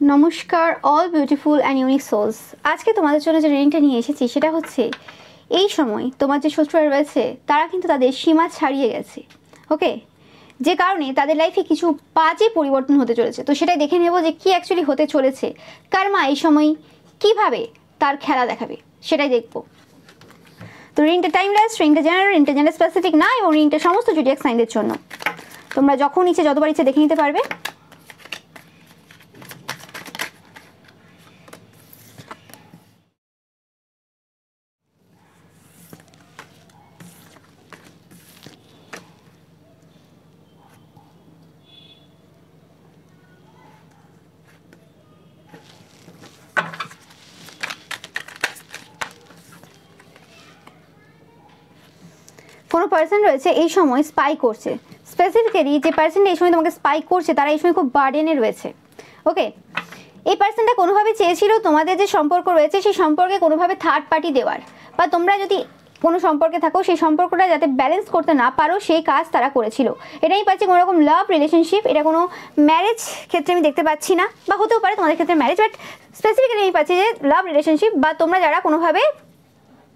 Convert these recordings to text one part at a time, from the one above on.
নমস্কার all beautiful and unique souls. আজকে তোমাদের জন্য যে রিডিংটা নিয়ে এসেছি সেটা হচ্ছে এই সময় তোমার যে শত্রুরা রয়েছে তারা কিন্তু তাদের সীমা ছাড়িয়ে গেছে। ওকে, যে কারণে তাদের লাইফে কিছু বাজে পরিবর্তন হতে চলেছে। তো সেটাই দেখে নেব যে কি অ্যাকচুয়ালি হতে চলেছে, কার্মা এই সময় কিভাবে তার খেলা দেখাবে সেটাই দেখব। তো রিডিংটা টাইমলেস, রিডিংটা জেনারেল স্পেসিফিক না, এবং রিডিংটা সমস্ত জোডিয়াক সাইনদের জন্য। তোমরা যখন ইচ্ছে যতবার ইচ্ছে দেখে নিতে পারবে। কোনো পার্সন রয়েছে এই সময় স্পাই করছে। স্পেসিফিক্যালি যে পার্সনটা এই সময় তোমাকে স্পাই করছে তারা এই সময় খুব বার্ডেনে রয়েছে। ওকে, এই পার্সনটা কোনোভাবে চেয়েছিল তোমাদের যে সম্পর্ক রয়েছে সেই সম্পর্কে কোনোভাবে থার্ড পার্টি দেওয়ার, বা তোমরা যদি কোনো সম্পর্কে থাকো সেই সম্পর্কটা যাতে ব্যালেন্স করতে না পারো সেই কাজ তারা করেছিল। এটাই পাচ্ছি কোনো রকম লাভ রিলেশনশিপ, এটা কোনো ম্যারেজ ক্ষেত্রে আমি দেখতে পাচ্ছি না, বা হতেও পারে তোমাদের ক্ষেত্রে ম্যারেজ, বাট স্পেসিফিক্যালি আমি পাচ্ছি যে লাভ রিলেশনশিপ, বা তোমরা যারা কোনোভাবে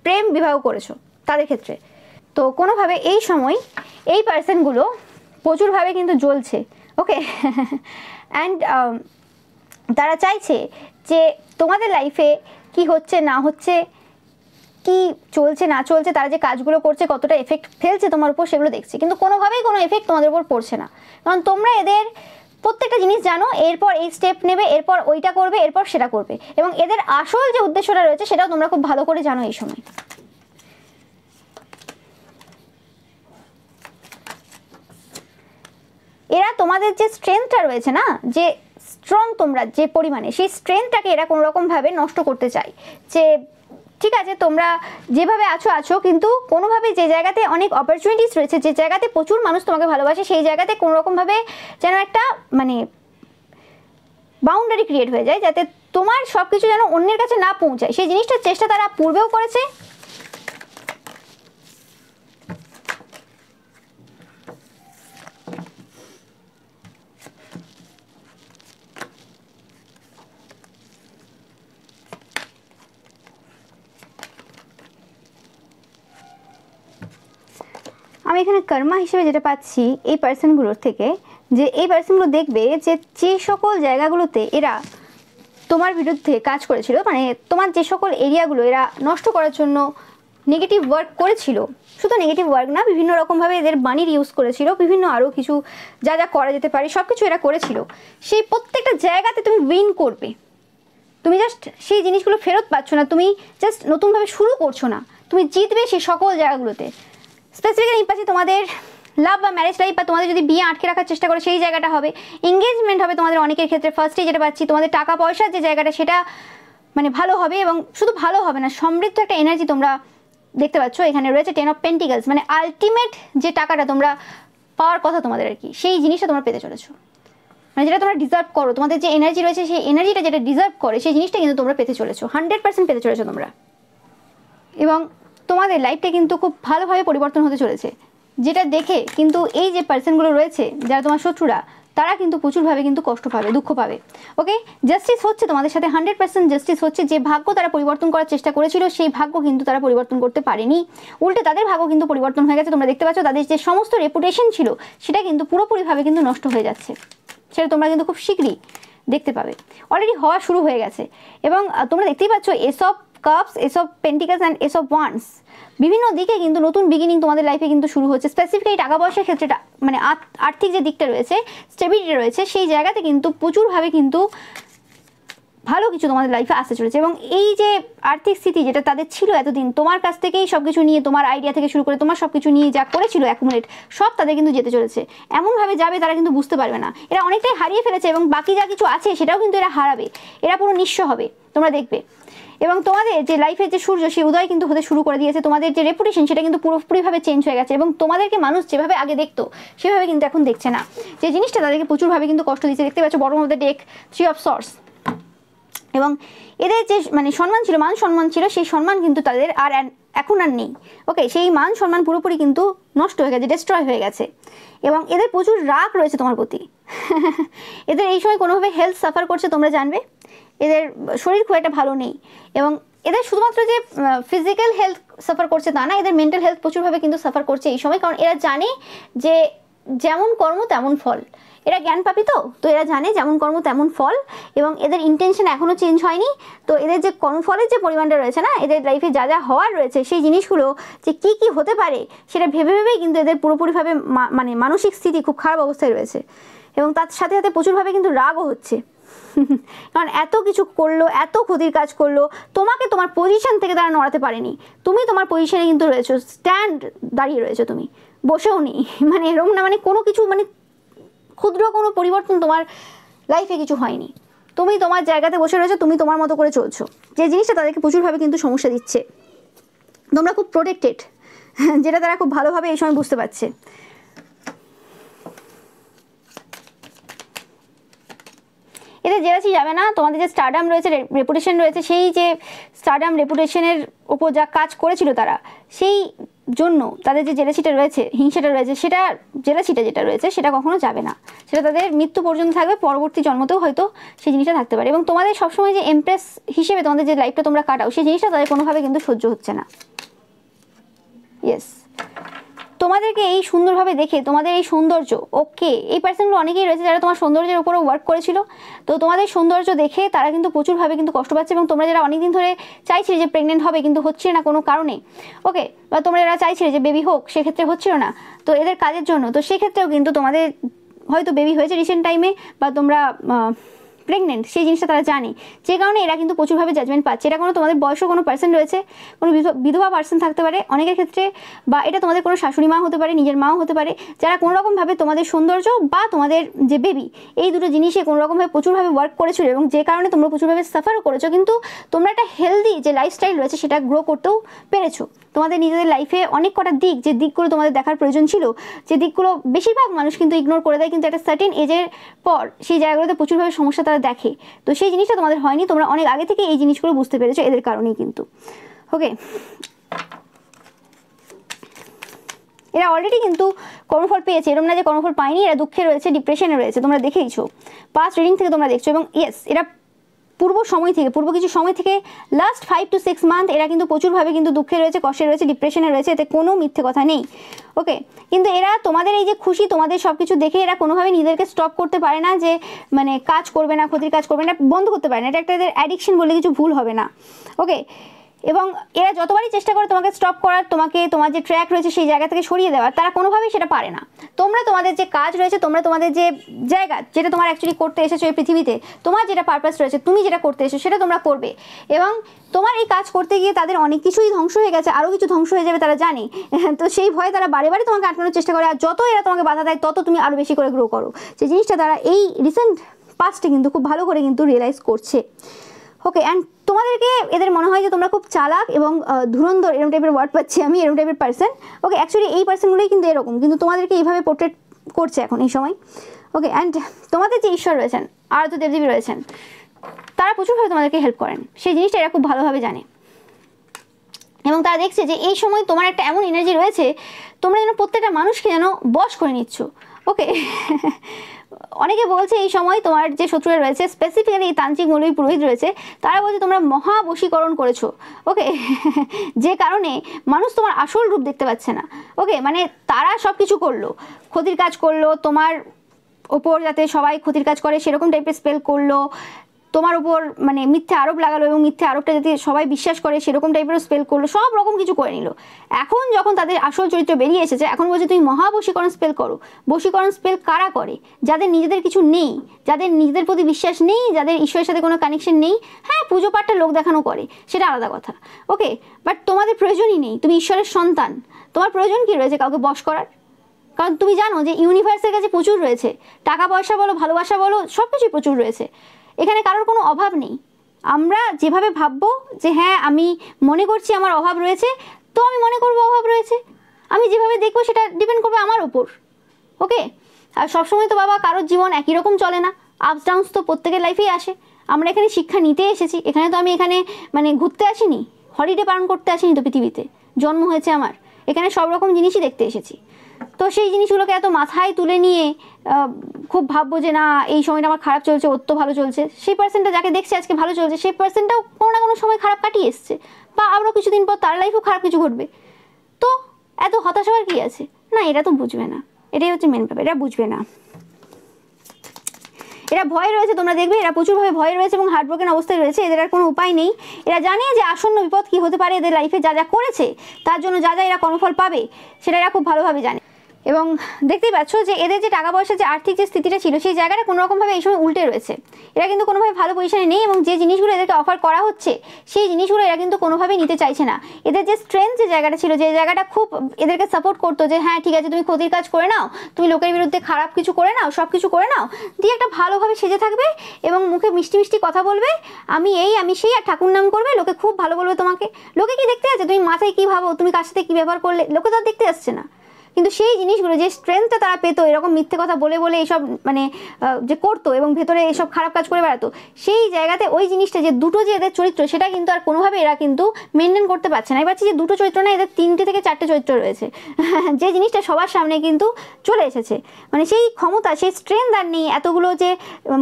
প্রেম বিবাহ করেছো তাদের ক্ষেত্রে। তো কোনোভাবে এই সময় এই পার্সনগুলো প্রচুরভাবে কিন্তু জ্বলছে। ওকে, অ্যান্ড তারা চাইছে যে তোমাদের লাইফে কি হচ্ছে না হচ্ছে, কি চলছে না চলছে, তারা যে কাজগুলো করছে কতটা এফেক্ট ফেলছে তোমার উপর সেগুলো দেখছে, কিন্তু কোনোভাবেই কোনো এফেক্ট তোমাদের উপর পড়ছে না, কারণ তোমরা এদের প্রত্যেকটা জিনিস জানো। এরপর এই স্টেপ নেবে, এরপর ওইটা করবে, এরপর সেটা করবে, এবং এদের আসল যে উদ্দেশ্যটা রয়েছে সেটাও তোমরা খুব ভালো করে জানো এই সময়। এরা তোমাদের যে স্ট্রেংথটা রয়েছে না, যে স্ট্রং তোমরা যে পরিমাণে, সেই স্ট্রেংথটাকে এরা কোনো রকমভাবে নষ্ট করতে চায়। যে ঠিক আছে তোমরা যেভাবে আছো, কিন্তু কোনোভাবে যে জায়গাতে অনেক অপরচুনিটিস রয়েছে, যে জায়গাতে প্রচুর মানুষ তোমাকে ভালোবাসে, সেই জায়গাতে কোনো রকমভাবে যেন একটা বাউন্ডারি ক্রিয়েট হয়ে যায়, যাতে তোমার সব কিছু যেন অন্যের কাছে না পৌঁছায়। সেই জিনিসটার চেষ্টা তারা পূর্বেও করেছে, আমি এখানে কর্মা হিসেবে যেটা পাচ্ছি এই পার্সনগুলোর থেকে, যে এই পার্সনগুলো দেখবে যে সকল জায়গাগুলোতে এরা তোমার বিরুদ্ধে কাজ করেছিল, মানে তোমার যে সকল এরিয়াগুলো এরা নষ্ট করার জন্য নেগেটিভ ওয়ার্ক করেছিল, শুধু নেগেটিভ ওয়ার্ক না, বিভিন্ন রকমভাবে এদের বাণীর ইউজ করেছিল, বিভিন্ন আরও কিছু যা যা করা যেতে পারে সব কিছু এরা করেছিল। সেই প্রত্যেকটা জায়গাতে তুমি উইন করবে। তুমি জাস্ট সেই জিনিসগুলো ফেরত পাচ্ছ না, তুমি জাস্ট নতুনভাবে শুরু করছো না, তুমি জিতবে সেই সকল জায়গাগুলোতে। স্পেসিফিক্যালি পাচ্ছি তোমাদের লাভ বা ম্যারেজ লাইফ, বা তোমাদের যদি বিয়ে আটকে রাখার চেষ্টা করো সেই জায়গাটা হবে, এঙ্গেজমেন্ট হবে তোমাদের অনেকের ক্ষেত্রে। ফার্স্টে যেটা পাচ্ছি তোমাদের টাকা পয়সার যে জায়গাটা সেটা ভালো হবে, এবং শুধু ভালো হবে না, সমৃদ্ধ একটা এনার্জি তোমরা দেখতে পাচ্ছ। এখানে রয়েছে 10 অফ পেন্টিকলস, আলটিমেট যে টাকাটা তোমরা পাওয়ার কথা তোমাদের আর কি, সেই জিনিসটা তোমরা পেতে চলেছো, যেটা তোমরা ডিজার্ভ করো। তোমাদের যে এনার্জি রয়েছে সেই এনার্জিটা যেটা ডিজার্ভ করে সেই জিনিসটা কিন্তু তোমরা পেতে চলেছো, 100% পেতে চলেছো তোমরা। এবং তোমাদের লাইফটা কিন্তু খুব ভালোভাবে পরিবর্তন হতে চলেছে, যেটা দেখে কিন্তু এই যে পার্সনগুলো রয়েছে যারা তোমার শত্রুরা, তারা কিন্তু প্রচুরভাবে কিন্তু কষ্ট পাবে, দুঃখ পাবে। ওকে, জাস্টিস হচ্ছে তোমাদের সাথে, 100% জাস্টিস হচ্ছে। যে ভাগ্য তারা পরিবর্তন করার চেষ্টা করেছিল সেই ভাগ্য কিন্তু তারা পরিবর্তন করতে পারেনি, উল্টে তাদের ভাগ্য কিন্তু পরিবর্তন হয়ে গেছে। তোমরা দেখতে পাচ্ছ তাদের যে সমস্ত রেপুটেশন ছিল সেটা কিন্তু পুরোপুরিভাবে কিন্তু নষ্ট হয়ে যাচ্ছে, সেটা তোমরা কিন্তু খুব শীঘ্রই দেখতে পাবে, অলরেডি হওয়া শুরু হয়ে গেছে। এবং তোমরা দেখতেই পাচ্ছ S of cups, S of pentacles and S of wands, বিভিন্ন দিকে কিন্তু নতুন বিগিনিং তোমাদের লাইফে কিন্তু শুরু হচ্ছে। স্পেসিফিক্যালি টাকা পয়সার ক্ষেত্রে আর্থিক যে দিকটা রয়েছে, স্টেবিলিটি রয়েছে, সেই জায়গাতে কিন্তু প্রচুরভাবে কিন্তু ভালো কিছু তোমাদের লাইফে আসতে চলেছে। এবং এই যে আর্থিক স্থিতি যেটা তাদের ছিল এতদিন, তোমার কাছ থেকেই সব কিছু নিয়ে, তোমার আইডিয়া থেকে শুরু করে তোমার সব কিছু নিয়ে যা করেছিল অ্যাকুমুলেট, সব তাদের কিন্তু যেতে চলেছে। এমনভাবে যাবে তারা কিন্তু বুঝতে পারবে না, এরা অনেকটাই হারিয়ে ফেলেছে, এবং বাকি যা কিছু আছে সেটাও কিন্তু এরা হারাবে, এরা পুরো নিঃস্ব হবে, তোমরা দেখবে। এবং তোমাদের যে লাইফের যে সূর্য সেই উদয় কিন্তু হতে শুরু করে দিয়েছে, তোমাদের যে রেপুটেশন সেটা কিন্তু পুরোপুরিভাবে চেঞ্জ হয়ে গেছে, এবং তোমাদেরকে মানুষ যেভাবে আগে দেখতো সেভাবে কিন্তু এখন দেখছে না, যে জিনিসটা তাদেরকে প্রচুরভাবে কিন্তু কষ্ট দিচ্ছে। দেখতে পাচ্ছ বড় মধ্যে ডেক 3 অফ সর্টস, এবং এদের যে সম্মান ছিল, মান সম্মান ছিল, সেই সম্মান কিন্তু তাদের আর এখন আর নেই। ওকে, সেই মান সম্মান পুরোপুরি কিন্তু নষ্ট হয়ে গেছে, ডিস্ট্রয় হয়ে গেছে, এবং এদের প্রচুর রাগ রয়েছে তোমার প্রতি। এদের এই সময় কোনোভাবে হেলথ সাফার করছে তোমরা জানবে, এদের শরীর খুব একটা ভালো নেই, এবং এদের শুধুমাত্র যে ফিজিক্যাল হেলথ সাফার করছে তা না, এদের মেন্টাল হেলথ প্রচুরভাবে কিন্তু সাফার করছে এই সময়। কারণ এরা জানে যে যেমন কর্ম তেমন ফল, এরা জ্ঞান পাপি, তো এরা জানে যেমন কর্ম তেমন ফল, এবং এদের ইন্টেনশন এখনও চেঞ্জ হয়নি। তো এদের যে কর্মফলের যে পরিমাণটা রয়েছে না, এদের লাইফে যা যা হওয়ার রয়েছে সেই জিনিসগুলো যে কি কি হতে পারে সেটা ভেবে ভেবেই কিন্তু এদের পুরোপুরিভাবে মানে মানসিক স্থিতি খুব খারাপ অবস্থায় রয়েছে, এবং তার সাথে সাথে প্রচুরভাবে কিন্তু রাগও হচ্ছে। কারণ এত কিছু করলো, এত ক্ষতির কাজ করলো, তোমাকে তোমার পজিশন থেকে তারা নড়াতে পারেনি। তুমি তোমার পজিশনে কিন্তু রয়েছো, স্ট্যান্ড দাঁড়িয়ে রয়েছো, তুমি বসেও নেই, মানে এরকম না, মানে কোনো কিছু মানে ক্ষুদ্র কোনো পরিবর্তন তোমার লাইফে কিছু হয়নি, তুমি তোমার জায়গাতে বসে রয়েছো, তুমি তোমার মতো করে চলছো। যে জিনিসটা তাদেরকে প্রচুরভাবে কিন্তু সমস্যা দিচ্ছে, তোমরা খুব প্রোটেক্টেড, যেটা তারা খুব ভালোভাবে এই সময় বুঝতে পারছে। এদের জেলাসি যাবে না, তোমাদের যে স্টারডাম রয়েছে, রেপুটেশন রয়েছে, সেই যে স্টারডাম রেপুটেশনের ওপর যা কাজ করেছিল তারা, সেই জন্য তাদের যে জেলাসিটা রয়েছে, হিংসাটা রয়েছে, সেটা জেলাসিটা যেটা রয়েছে সেটা কখনো যাবে না, সেটা তাদের মৃত্যু পর্যন্ত থাকবে, পরবর্তী জন্মতেও হয়তো সেই জিনিসটা থাকতে পারে। এবং তোমাদের সবসময় যে এমপ্রেস হিসেবে তোমাদের যে লাইফটা তোমরা কাটাও, সেই জিনিসটা তাদের কোনোভাবে কিন্তু সহ্য হচ্ছে না। ইয়েস, তোমাদেরকে এই সুন্দরভাবে দেখে, তোমাদের এই সৌন্দর্য, ওকে, এই পার্সনগুলো অনেকেই রয়েছে যারা তোমার সৌন্দর্যের উপরে ওয়ার্ক করেছিল, তো তোমাদের সৌন্দর্য দেখে তারা কিন্তু প্রচুরভাবে কিন্তু কষ্ট পাচ্ছে। এবং তোমরা যারা অনেকদিন ধরে চাইছিলে যে প্রেগনেন্ট হবে কিন্তু হচ্ছে না কোনো কারণে, ওকে, বা তোমরা যারা চাইছিলে যে বেবি হোক, সেক্ষেত্রে হচ্ছিল না, তো এদের কাজের জন্য, তো সেক্ষেত্রেও কিন্তু তোমাদের হয়তো বেবি হয়েছে রিসেন্ট টাইমে, বা তোমরা প্রেগনেন্ট, সেই জিনিসটা তারা জানে, যে কারণে এরা কিন্তু প্রচুরভাবে জাজমেন্ট পাচ্ছে। এটা কোনো তোমাদের বয়স্ক কোনো পার্সন রয়েছে, কোনো বিধবা পার্সন থাকতে পারে অনেকের ক্ষেত্রে, বা এটা তোমাদের কোনো শাশুড়ি মা হতে পারে, নিজের মাও হতে পারে, যারা কোনোরকমভাবে তোমাদের সৌন্দর্য বা তোমাদের যে বেবি, এই দুটো জিনিসে কোনোরকমভাবে প্রচুরভাবে ওয়ার্ক করেছিল, এবং যে কারণে তোমরা প্রচুরভাবে সাফারও করেছো, কিন্তু তোমরা একটা হেলদি যে লাইফস্টাইল রয়েছে সেটা গ্রো করতেও পেরেছো। তোমাদের নিজেদের লাইফে অনেক কটা দিক, যে দিকগুলো তোমাদের দেখার প্রয়োজন ছিল, যে দিকগুলো বেশিরভাগ মানুষ কিন্তু ইগনোর করে দেয়, কিন্তু একটা সার্টেন এজের পর সেই জায়গাগুলোতে প্রচুরভাবে সমস্যা তারা দেখে, তো সেই জিনিসটা তোমাদের হয়নি, তোমরা অনেক আগে থেকে এই জিনিসগুলো বুঝতে পেরেছো এদের কারণেই কিন্তু। ওকে, এরা অলরেডি কিন্তু কর্মফল পেয়েছে, এরকম না যে কর্মফল পায়নি, এরা দুঃখে রয়েছে, ডিপ্রেশনে রয়েছে, তোমরা দেখেইছো, পাস্ট রিডিং থেকে তোমরা দেখছো। এবং ইয়েস, এরা পূর্ব কিছু সময় থেকে লাস্ট 5 to 6 মান্থ এরা কিন্তু প্রচুরভাবে কিন্তু দুঃখে রয়েছে, কষ্টে রয়েছে, ডিপ্রেশনে রয়েছে, এতে কোনো মিথ্যে কথা নেই। ওকে, কিন্তু এরা তোমাদের এই যে খুশি, তোমাদের সব কিছু দেখে এরা কোনোভাবে নিজেদেরকে স্টপ করতে পারে না, যে মানে কাজ করবে না, ক্ষতির কাজ করবে না, বন্ধ করতে পারে না, এটা একটা এদের অ্যাডিকশন বলে কিছু ভুল হবে না। ওকে, এবং এরা যতবারই চেষ্টা করে তোমাকে স্টপ করার, তোমাকে তোমার যে ট্র্যাক রয়েছে সেই জায়গা থেকে সরিয়ে দেওয়ার, তারা কোনোভাবেই সেটা পারে না। তোমরা তোমাদের যে কাজ রয়েছে, তোমরা তোমাদের যে জায়গা, যেটা তোমার অ্যাকচুয়ালি করতে এসেছো এই পৃথিবীতে, তোমার যেটা পারপাস রয়েছে, তুমি যেটা করতে এসেছো সেটা তোমরা করবে। এবং তোমার এই কাজ করতে গিয়ে তাদের অনেক কিছুই ধ্বংস হয়ে গেছে, আরও কিছু ধ্বংস হয়ে যাবে তারা জানে, তো সেই ভয়ে তারা বারে বারে তোমাকে আটকানোর চেষ্টা করে, আর যত এরা তোমাকে বাধা দেয় তত তুমি আরও বেশি করে গ্রো করো। সেই জিনিসটা তারা এই রিসেন্ট পাস্টে কিন্তু খুব ভালো করে কিন্তু রিয়েলাইজ করছে। ওকে, অ্যান্ড তোমাদেরকে এদের মনে হয় যে তোমরা খুব চালাক এবং ধুরন্ধর, এরকম টাইপের ওয়ার্ড পাচ্ছি আমি, এরকম টাইপের পার্সন। ওকে, অ্যাকচুয়ালি এই পার্সনগুলোই কিন্তু এরকম, কিন্তু তোমাদেরকে এইভাবে পোর্ট্রেট করছে এখন এই সময়। ওকে, অ্যান্ড তোমাদের যে ঈশ্বর রয়েছেন, আরাধ্য দেবদেবী রয়েছেন, তারা প্রচুরভাবে তোমাদেরকে হেল্প করেন, সেই জিনিসটা এরা খুব ভালোভাবে জানে। এবং তারা দেখছে যে এই সময় তোমার একটা এমন এনার্জি রয়েছে, তোমরা যেন প্রত্যেকটা মানুষকে যেন বশ করে নিচ্ছ। ওকে, অনেকে বলছে এই সময় তোমার যে শত্রুরা রয়েছে, স্পেসিফিক্যালি তান্ত্রিক মৌলবী পুরোহিত রয়েছে, তারা বলছে তোমরা মহাবশীকরণ করেছো। ওকে, যে কারণে মানুষ তোমার আসল রূপ দেখতে পাচ্ছে না। ওকে, মানে তারা সব কিছু করলো, ক্ষতির কাজ করলো, তোমার ওপর যাতে সবাই ক্ষতির কাজ করে সেরকম টাইপের স্পেল করলো, তোমার উপর মানে মিথ্যে আরোপ লাগালো, এবং মিথ্যে আরোপটা যাতে সবাই বিশ্বাস করে সেরকম টাইপের স্পেল করলো, সব রকম কিছু করে নিল। এখন যখন তাদের আসল চরিত্র বেরিয়ে এসেছে, এখন বলছে তুমি মহাবশীকরণ স্পেল করো। বশীকরণ স্পেল কারা করে? যাদের নিজেদের কিছু নেই, যাদের নিজেদের প্রতি বিশ্বাস নেই, যাদের ঈশ্বরের সাথে কোনো কানেকশন নেই। হ্যাঁ, পুজো পাঠটা লোক দেখানো করে, সেটা আলাদা কথা। ওকে, বাট তোমাদের প্রয়োজনই নেই, তুমি ঈশ্বরের সন্তান, তোমার প্রয়োজন কি রয়েছে কাউকে বশ করার? কারণ তুমি জানো যে ইউনিভার্সের কাছে প্রচুর রয়েছে, টাকা পয়সা বলো, ভালোবাসা বলো, সব কিছুই প্রচুর রয়েছে, এখানে কারোর কোনো অভাব নেই। আমরা যেভাবে ভাববো যে হ্যাঁ আমি মনে করছি আমার অভাব রয়েছে, তো আমি মনে করবো অভাব রয়েছে, আমি যেভাবে দেখবো সেটা ডিপেন্ড করবে আমার ওপর। ওকে, আর সবসময় তো বাবা কারোর জীবন একই রকম চলে না, আপস ডাউনস তো প্রত্যেকের লাইফেই আসে। আমরা এখানে শিক্ষা নিতে এসেছি, এখানে তো আমি এখানে মানে ঘুরতে আসিনি, হলিডে পালন করতে আসিনি তো পৃথিবীতে, জন্ম হয়েছে আমার, এখানে সব রকম জিনিসই দেখতে এসেছি। তো সেই জিনিসগুলোকে এত মাথায় তুলে নিয়ে খুব ভাববো যে না এই সময়টা আমার খারাপ চলছে, ওর তো ভালো চলছে। সেই পার্সনটা যাকে দেখছে আজকে ভালো চলছে, সেই পার্সনটাও কোনো না কোনো সময় খারাপ কাটিয়ে এসছে, বা আবারও কিছুদিন পর তার লাইফেও খারাপ কিছু ঘটবে। তো এত হতাশ হওয়ার কী আছে? না, এরা তো বুঝবে না, এটাই হচ্ছে মেন ব্যাপার, এরা বুঝবে না। এরা ভয় রয়েছে, তোমরা দেখবে এরা প্রচুরভাবে ভয় রয়েছে এবং হার্টব্রোকেন অবস্থায় রয়েছে। এদের আর কোনো উপায় নেই। এরা জানে যে আসন্ন বিপদ কী হতে পারে, এদের লাইফে যা যা করেছে তার জন্য যা যা এরা কর্মফল পাবে সেটা এরা খুব ভালোভাবে জানে। এবং দেখতেই পাচ্ছ যে এদের যে টাকা পয়সা, যে আর্থিক যে স্থিতিটা ছিল সেই জায়গাটা কোনোরকমভাবে এই সময় উল্টে রয়েছে। এরা কিন্তু কোনোভাবে ভালো পজিশনে নেই এবং যে জিনিসগুলো এদেরকে অফার করা হচ্ছে সেই জিনিসগুলো এরা কিন্তু কোনোভাবেই নিতে চাইছে না। এদের যে স্ট্রেংথ যে জায়গাটা ছিল, যে জায়গাটা খুব এদেরকে সাপোর্ট করতো যে হ্যাঁ ঠিক আছে তুমি ক্ষতির কাজ করে নাও, তুমি লোকের বিরুদ্ধে খারাপ কিছু করে নাও, সব কিছু করে নাও, দিয়ে একটা ভালোভাবে সেজে থাকবে এবং মুখে মিষ্টি মিষ্টি কথা বলবে, আমি এই আমি সেই, আর ঠাকুর নাম করবে, লোকে খুব ভালো বলবে তোমাকে। লোকে কি দেখতে আছে তুমি মাথায় কী ভাবো, তুমি কার সাথে কী ব্যবহার করলে, লোকে তো দেখতে আসছে না। কিন্তু সেই জিনিসগুলো, যে স্ট্রেংথটা তারা পেতো এরকম মিথ্যে কথা বলে বলে এইসব মানে যে করতো এবং ভেতরে এইসব খারাপ কাজ করে বেড়াতো, সেই জায়গাতে ওই জিনিসটা যে দুটো যে এদের চরিত্র সেটা কিন্তু আর কোনোভাবে এরা কিন্তু মেনটেন করতে পারছে না। এবার যে দুটো চরিত্র না, এদের 3টে থেকে 4টে চরিত্র রয়েছে, যে জিনিসটা সবার সামনে কিন্তু চলে এসেছে। মানে সেই ক্ষমতা, সেই স্ট্রেংথ আর নেই। এতগুলো যে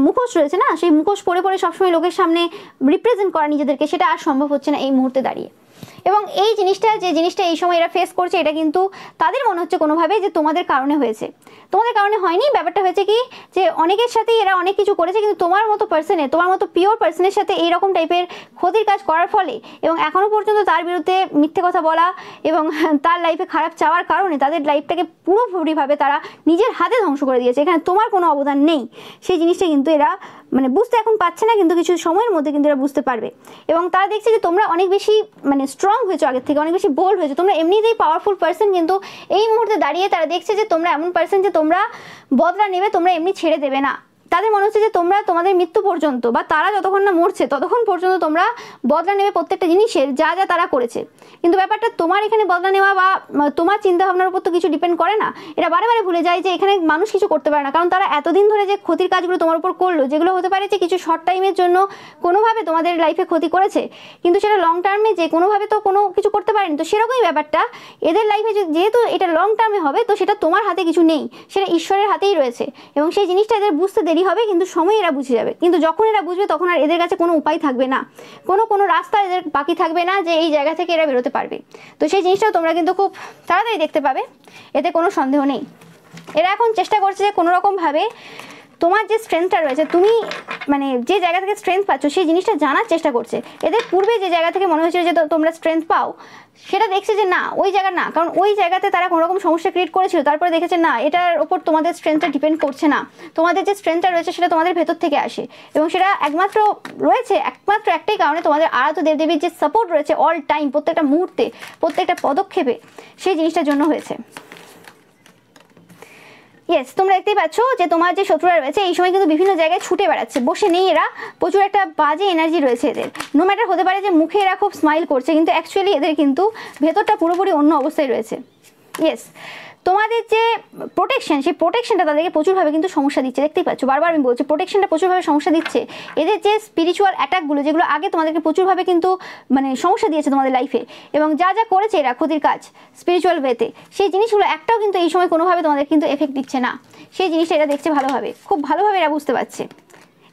মুখোশ রয়েছে না, সেই মুখোশ পরে পরে সবসময় লোকের সামনে রিপ্রেজেন্ট করা নিজেদেরকে, সেটা আর সম্ভব হচ্ছে না এই মুহূর্তে দাঁড়িয়ে। এবং এই জিনিসটা, যে জিনিসটা এই সময় এরা ফেস করছে, এটা কিন্তু তাদের মনে হচ্ছে কোনোভাবে যে তোমাদের কারণে হয়েছে। তোমাদের কারণে হয়নি। ব্যাপারটা হয়েছে কি যে অনেকের সাথেই এরা অনেক কিছু করেছে, কিন্তু তোমার মতো পার্সনের, তোমার মতো পিওর পার্সনের সাথে এইরকম টাইপের ক্ষতির কাজ করার ফলে এবং এখনও পর্যন্ত তার বিরুদ্ধে মিথ্যে কথা বলা এবং তার লাইফে খারাপ চাওয়ার কারণে তাদের লাইফটাকে পুরোপুরিভাবে তারা নিজের হাতে ধ্বংস করে দিয়েছে। এখানে তোমার কোনো অবদান নেই। সেই জিনিসটা কিন্তু এরা মানে বুঝতে এখন পাচ্ছে না, কিন্তু কিছু সময়ের মধ্যে কিন্তু এরা বুঝতে পারবে। এবং তারা দেখছে যে তোমরা অনেক বেশি মানে স্ট্রং হয়েছো আগের থেকে, অনেক বেশি বোল্ড হয়েছো, তোমরা এমনিতেই পাওয়ারফুল পার্সন, কিন্তু এই মুহূর্তে দাঁড়িয়ে তারা দেখছে যে তোমরা এমন পার্সন যে তোমরা বদলা নেবে, তোমরা এমনি ছেড়ে দেবে না। তাদের মনে হচ্ছে যে তোমরা তোমাদের মৃত্যু পর্যন্ত, বা তারা যতক্ষণ না মরছে ততক্ষণ পর্যন্ত তোমরা বদলা নেবে প্রত্যেকটা জিনিসের যা যা তারা করেছে। কিন্তু ব্যাপারটা তোমার এখানে বদলা নেওয়া বা তোমার চিন্তাভাবনার উপর তো কিছু ডিপেন্ড করে না। এরা বারে বারে ভুলে যায় যে এখানে মানুষ কিছু করতে পারে না, কারণ তারা এতদিন ধরে যে ক্ষতির কাজগুলো তোমার উপর করলো, যেগুলো হতে পারে যে কিছু শর্ট টাইমের জন্য কোনোভাবে তোমাদের লাইফে ক্ষতি করেছে, কিন্তু সেটা লং টার্মে যে কোনোভাবে তো কোনো কিছু করতে পারেনি। তো সেরকমই ব্যাপারটা এদের লাইফে, যেহেতু এটা লং টার্মে হবে, তো সেটা তোমার হাতে কিছু নেই, সেটা ঈশ্বরের হাতেই রয়েছে। এবং সেই জিনিসটা এদের বুঝতে দেরি হবে, কিন্তু সময় এরা বুঝে যাবে। কিন্তু যখন এরা বুঝবে তখন আর এদের কাছে কোনো উপায় থাকবে না, কোনো রাস্তা এদের বাকি থাকবে না যে এই জায়গা থেকে এরা বেরোতে পারবে। তো সেই জিনিসটাও তোমরা কিন্তু খুব তাড়াতাড়ি দেখতে পাবে, এতে কোনো সন্দেহ নেই। এরা এখন চেষ্টা করছে যে কোনোরকমভাবে তোমার যে স্ট্রেংথটা রয়েছে, তুমি মানে যে জায়গা থেকে স্ট্রেংথ পাচ্ছ সেই জিনিসটা জানার চেষ্টা করছে। এদের পূর্বে যে জায়গা থেকে মনে হয়েছিল যে তোমরা স্ট্রেংথ পাও, সেটা দেখছে যে না, ওই জায়গা না, কারণ ওই জায়গাতে তারা কোনোরকম সমস্যা ক্রিয়েট করেছিল, তারপরে দেখেছে না, এটার ওপর তোমাদের স্ট্রেংথটা ডিপেন্ড করছে না, তোমাদের যে স্ট্রেংথটা রয়েছে সেটা তোমাদের ভেতর থেকে আসে, এবং সেটা একমাত্র একটাই কারণে, তোমাদের আরাধ্য দেবদেবীর যে সাপোর্ট রয়েছে অল টাইম, প্রত্যেকটা মুহূর্তে, প্রত্যেকটা পদক্ষেপে, সেই জিনিসটার জন্য হয়েছে। ইয়েস, তোমরা দেখতেই পাচ্ছ যে তোমার যে শত্রুরা রয়েছে এই সময় কিন্তু বিভিন্ন জায়গায় ছুটে বেড়াচ্ছে, বসে নেই এরা। প্রচুর একটা বাজে এনার্জি রয়েছে এদের। নো ম্যাটার, হতে পারে যে মুখে এরা খুব স্মাইল করছে, কিন্তু অ্যাকচুয়ালি এদের কিন্তু ভেতরটা পুরোপুরি অন্য অবস্থায় রয়েছে। ইয়েস, তোমাদের যে প্রোটেকশন, সেই প্রোটেকশনটা তাদেরকে প্রচুরভাবে কিন্তু সমস্যা দিচ্ছে। দেখতেই পাচ্ছ, বারবার আমি বলছি, প্রোটেকশনটা প্রচুরভাবে সমস্যা দিচ্ছে। এদের যে স্পিরিচুয়াল অ্যাটাকগুলো, যেগুলো আগে তোমাদেরকে প্রচুরভাবে কিন্তু মানে সমস্যা দিয়েছে তোমাদের লাইফে, এবং যা যা করেছে এরা ক্ষতির কাজ স্পিরিচুয়াল ওয়েতে, সেই জিনিসগুলো একটাও কিন্তু এই সময় কোনোভাবে তোমাদের কিন্তু এফেক্ট দিচ্ছে না। সেই জিনিসটা এরা দেখছে ভালোভাবে, খুব ভালোভাবে এরা বুঝতে পারছে।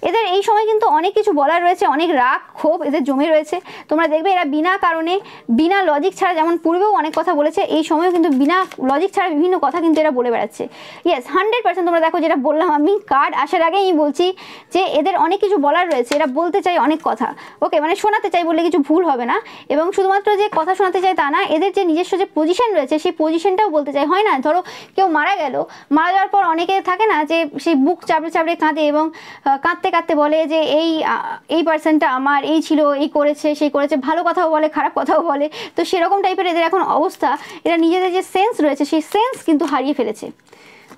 এদের এই সময় কিন্তু অনেক কিছু বলার রয়েছে, অনেক রাগ ক্ষোভ এদের জমে রয়েছে। তোমরা দেখবে এরা বিনা কারণে, বিনা লজিক ছাড়া, যেমন পূর্বেও অনেক কথা বলেছে, এই সময়ও কিন্তু বিনা লজিক ছাড়া বিভিন্ন কথা কিন্তু এরা বলে বেড়াচ্ছে। ইয়েস, 100% তোমরা দেখো, যেটা বললাম আমি কার্ড আসার আগেই আমি বলছি যে এদের অনেক কিছু বলার রয়েছে, এরা বলতে চাই অনেক কথা। ওকে, মানে শোনাতে চাই বললে কিছু ভুল হবে না। এবং শুধুমাত্র যে কথা শোনাতে চাই তা না, এদের যে নিজস্ব যে পজিশন রয়েছে সেই পজিশনটাও বলতে চাই। হয় না, ধরো কেউ মারা গেল, মারা যাওয়ার পর অনেকে থাকে না যে সেই বুক চাপড়ে চাপড়ে কাঁদে এবং কাঁদতে কাঁদতে বলে যে এই পার্সনটা আমার এই ছিল, এই করেছে, সেই করেছে, ভালো কথাও বলে, খারাপ কথাও বলে। তো সেরকম টাইপের এদের এখন অবস্থা। এরা নিজেদের যে সেন্স রয়েছে সেই সেন্স কিন্তু হারিয়ে ফেলেছে।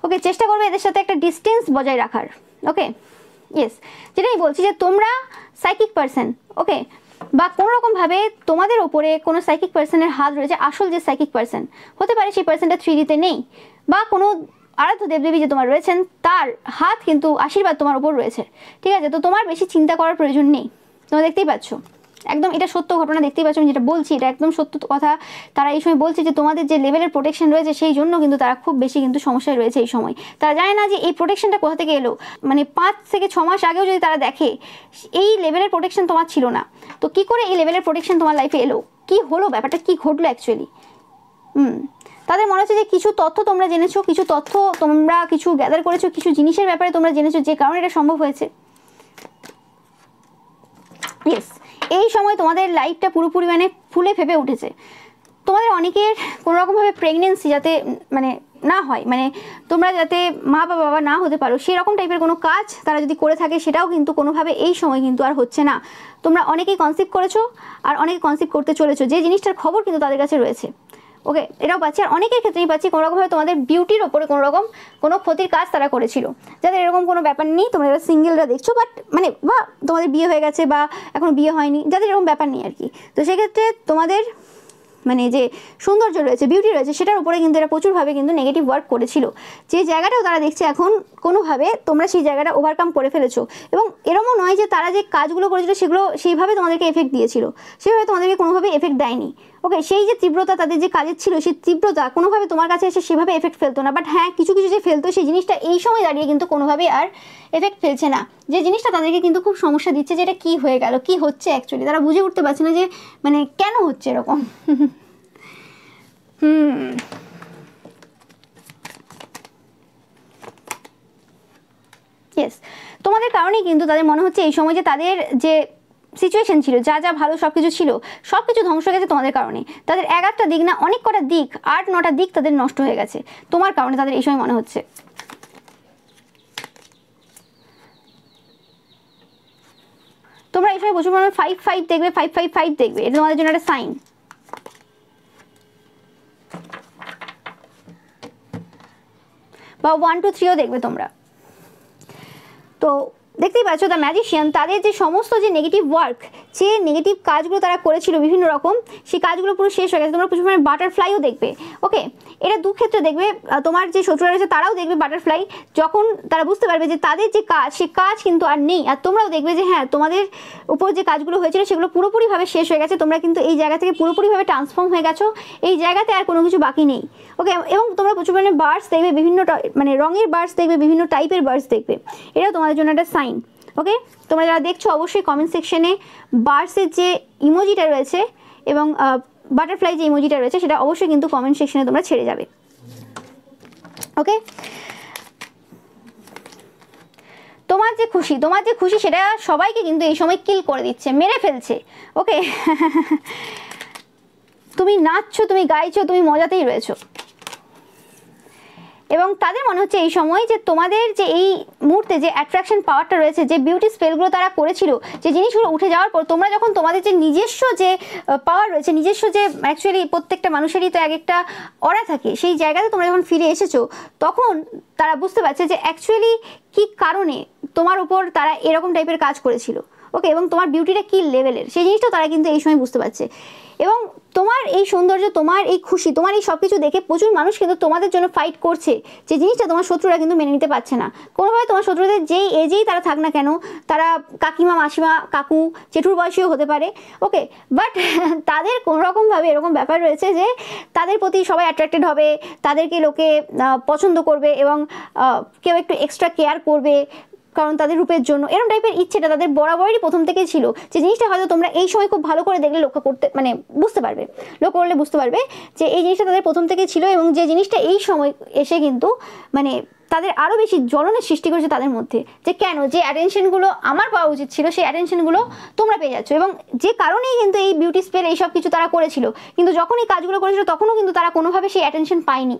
ওকে, চেষ্টা করবে এদের সাথে একটা ডিস্টেন্স বজায় রাখার। ওকে, ইয়েস, যেটাই বলছি যে তোমরা সাইকিক পার্সন, ওকে, বা কোনোরকমভাবে তোমাদের ওপরে কোনো সাইকিক পার্সনের হাত রয়েছে। আসল যে সাইকিক পার্সন হতে পারে সেই পার্সনটা 3Dতে নেই, বা কোনো আরাধ্য দেবদেবী যে তোমার রয়েছেন তার হাত কিন্তু আশীর্বাদ তোমার উপর রয়েছে। ঠিক আছে, তো তোমার বেশি চিন্তা করার প্রয়োজন নেই। তোমরা দেখতেই পাচ্ছ একদম এটা সত্য ঘটনা, দেখতেই পাচ্ছ আমি যেটা বলছি এটা একদম সত্য কথা। তারা এই সময় বলছে যে তোমাদের যে লেভেলের প্রোটেকশন রয়েছে সেই জন্য কিন্তু তারা খুব বেশি কিন্তু সমস্যায় রয়েছে এই সময়। তারা জানে না যে এই প্রোটেকশনটা কোথা থেকে এলো, মানে 5 থেকে 6 মাস আগেও যদি তারা দেখে এই লেভেলের প্রোটেকশন তোমার ছিল না, তো কি করে এই লেভেলের প্রোটেকশন তোমার লাইফে এলো, কি হলো, ব্যাপারটা কি ঘটলো অ্যাকচুয়ালি। তাদের মনে হচ্ছে যে কিছু তথ্য তোমরা জেনেছো, কিছু তথ্য তোমরা কিছু গ্যাদার করেছো, কিছু জিনিসের ব্যাপারে তোমরা জেনেছো যে কারণে এটা সম্ভব হয়েছে। ইয়েস, এই সময় তোমাদের লাইফটা পুরোপুরি মানে ফুলে ফেপে উঠেছে। তোমাদের অনেকের কোনোরকমভাবে প্রেগনেন্সি যাতে মানে না হয়, মানে তোমরা যাতে মা বা বাবা না হতে পারো সেরকম টাইপের কোনো কাজ তারা যদি করে থাকে সেটাও কিন্তু কোনোভাবে এই সময় কিন্তু আর হচ্ছে না। তোমরা অনেকেই কনসিভ করেছো আর অনেকে কনসিভ করতে চলেছো, যে জিনিসটার খবর কিন্তু তাদের কাছে রয়েছে। ওকে, এটাও পাচ্ছি। আর অনেকের ক্ষেত্রেই পাচ্ছি কোনোরকমভাবে তোমাদের বিউটির ওপরে কোনো ক্ষতির কাজ তারা করেছিল। যাদের এরকম কোনো ব্যাপার নেই, তোমরা এবার সিঙ্গেলরা দেখছো, বাট মানে বা তোমাদের বিয়ে হয়ে গেছে বা এখনো বিয়ে হয়নি, যাদের এরকম ব্যাপার নেই আর কি, তো সেক্ষেত্রে তোমাদের মানে যে সৌন্দর্য রয়েছে, বিউটি রয়েছে, সেটার উপরে কিন্তু এরা প্রচুরভাবে কিন্তু নেগেটিভ ওয়ার্ক করেছিল। যে জায়গাটাও তারা দেখছে এখন কোনোভাবে তোমরা সেই জায়গাটা ওভারকাম করে ফেলেছো। এবং এরকমও নয় যে তারা যে কাজগুলো করেছিল সেগুলো সেইভাবে তোমাদেরকে এফেক্ট দিয়েছিল, সেভাবে তোমাদেরকে কোনোভাবে এফেক্ট দেয়নি। ওকে, সেই যে তীব্রতা তাদের যে কাজের ছিল, সেই তীব্রতা কোনোভাবে তোমার কাছে এসে সেভাবে এফেক্ট ফেলতো না। বাট হ্যাঁ, কিছু কিছু যে ফেলতো সেই জিনিসটা এই সময় দাঁড়িয়ে কিন্তু কোনোভাবেই আর এফেক্ট ফেলছে না, যে জিনিসটা তাদেরকে কিন্তু খুব সমস্যা দিচ্ছে, যে এটা কী হয়ে গেল, কী হচ্ছে অ্যাকচুয়ালি, তারা বুঝে উঠতে পারছে না যে মানে কেন হচ্ছে এরকম। ইয়েস, তোমাদের কারণেই কিন্তু তাদের মনে হচ্ছে এই সময় যে তাদের যে সিচুয়েশন ছিল, যা যা ভালো সব কিছু ছিল, সব কিছু ধ্বংস হয়ে গেছে তোমাদের কারণে। তাদের এক একটা দিক না, অনেক কটা দিক, 8-9টা দিক তাদের নষ্ট হয়ে গেছে তোমার কারণে, তাদের এই সময় মনে হচ্ছে। তোমরা এই সময় প্রচুর পরিমাণে 5-5 দেখবে, 5-5-5 দেখবে, এটা তোমাদের জন্য একটা সাইন। বা 1-2-3ও দেখবে তোমরা। তো দেখতেই পাচ্ছ দ্য ম্যাজিশিয়ান, তাদের যে সমস্ত যে নেগেটিভ ওয়ার্ক, যে নেগেটিভ কাজগুলো তারা করেছিল বিভিন্ন রকম, সেই কাজগুলো পুরো শেষ হয়ে গেছে। তোমরা প্রচুর পরিমাণে বাটারফ্লাইও দেখবে। ওকে, এটা দু ক্ষেত্রে দেখবে, তোমার যে শত্রুরা রয়েছে তারাও দেখবে বাটারফ্লাই, যখন তারা বুঝতে পারবে যে তাদের যে কাজ, সে কাজ কিন্তু আর নেই। আর তোমরাও দেখবে যে হ্যাঁ, তোমাদের উপর যে কাজগুলো হয়েছিল সেগুলো পুরোপুরিভাবে শেষ হয়ে গেছে, তোমরা কিন্তু এই জায়গা থেকে পুরোপুরিভাবে ট্রান্সফর্ম হয়ে গেছো, এই জায়গাতে আর কোনো কিছু বাকি নেই। ওকে, এবং তোমরা প্রচুর পরিমাণে বার্ডস দেখবে, বিভিন্ন মানে রঙের বার্ডস দেখবে, বিভিন্ন টাইপের বার্ডস দেখবে, এটাও তোমাদের জন্য একটা সাইন। ওকে, তোমরা যারা দেখছো অবশ্যই কমেন্ট সেকশনে বার্ডসের যে ইমোজিটা রয়েছে এবং বাটারফ্লাই যে ইমোজিটা রয়েছে সেটা অবশ্যই কিন্তু কমেন্ট সেকশনে তোমরা ছেড়ে যাবে। ওকে, তোমার যে খুশি সেটা সবাইকে কিন্তু এই সময় কিল করে দিচ্ছে, মেরে ফেলছে। ওকে, তুমি নাচছো, তুমি গাইছো, তুমি মজাতেই রয়েছো। এবং তাদের মনে হচ্ছে এই সময় যে তোমাদের যে এই মুহূর্তে যে অ্যাট্রাকশন পাওয়ারটা রয়েছে, যে বিউটি স্পেলগুলো তারা করেছিল, যে জিনিসগুলো উঠে যাওয়ার পর তোমরা যখন তোমাদের যে নিজস্ব যে পাওয়ার রয়েছে, নিজস্ব যে অ্যাকচুয়ালি প্রত্যেকটা মানুষেরই তো এক একটা অরা থাকে, সেই জায়গাতে তোমরা যখন ফিরে এসেছো তখন তারা বুঝতে পারছে যে অ্যাকচুয়ালি কী কারণে তোমার উপর তারা এরকম টাইপের কাজ করেছিল। ওকে, এবং তোমার বিউটিটা কী লেভেলের সেই জিনিসটাও তারা কিন্তু এই সময় বুঝতে পারছে। এবং তোমার এই সৌন্দর্য, তোমার এই খুশি, তোমার এই সব কিছু দেখে প্রচুর মানুষ কিন্তু তোমাদের জন্য ফাইট করছে, যে জিনিসটা তোমার শত্রুরা কিন্তু মেনে নিতে পারছে না কোনোভাবে। তোমার শত্রুদের যেই এজেই তারা থাক না কেন, তারা কাকিমা, মাসিমা, কাকু, জেঠুর বয়সীও হতে পারে। ওকে, বাট তাদের কোনোরকমভাবে এরকম ব্যাপার রয়েছে যে তাদের প্রতি সবাই অ্যাট্রাক্টেড হবে, তাদেরকে লোকে পছন্দ করবে এবং কেউ একটু এক্সট্রা কেয়ার করবে, কারণ তাদের রূপের জন্য এরকম টাইপের ইচ্ছেটা তাদের বরাবরই প্রথম থেকেই ছিল। যে জিনিসটা হয়তো তোমরা এই সময় খুব ভালো করে দেখলে লক্ষ্য করতে মানে বুঝতে পারবে, লক্ষ্য করলে বুঝতে পারবে যে এই জিনিসটা তাদের প্রথম থেকেই ছিল, এবং যে জিনিসটা এই সময় এসে কিন্তু মানে তাদের আরও বেশি জ্বলনের সৃষ্টি করেছে তাদের মধ্যে, যে কেন, যে অ্যাটেনশনগুলো আমার পাওয়া উচিত ছিল সেই অ্যাটেনশনগুলো তোমরা পেয়ে যাচ্ছ। এবং যে কারণেই কিন্তু এই বিউটি স্পেল এইসব কিছু তারা করেছিল, কিন্তু যখন এই কাজগুলো করেছিল তখনও কিন্তু তারা কোনোভাবে সেই অ্যাটেনশন পায়নি।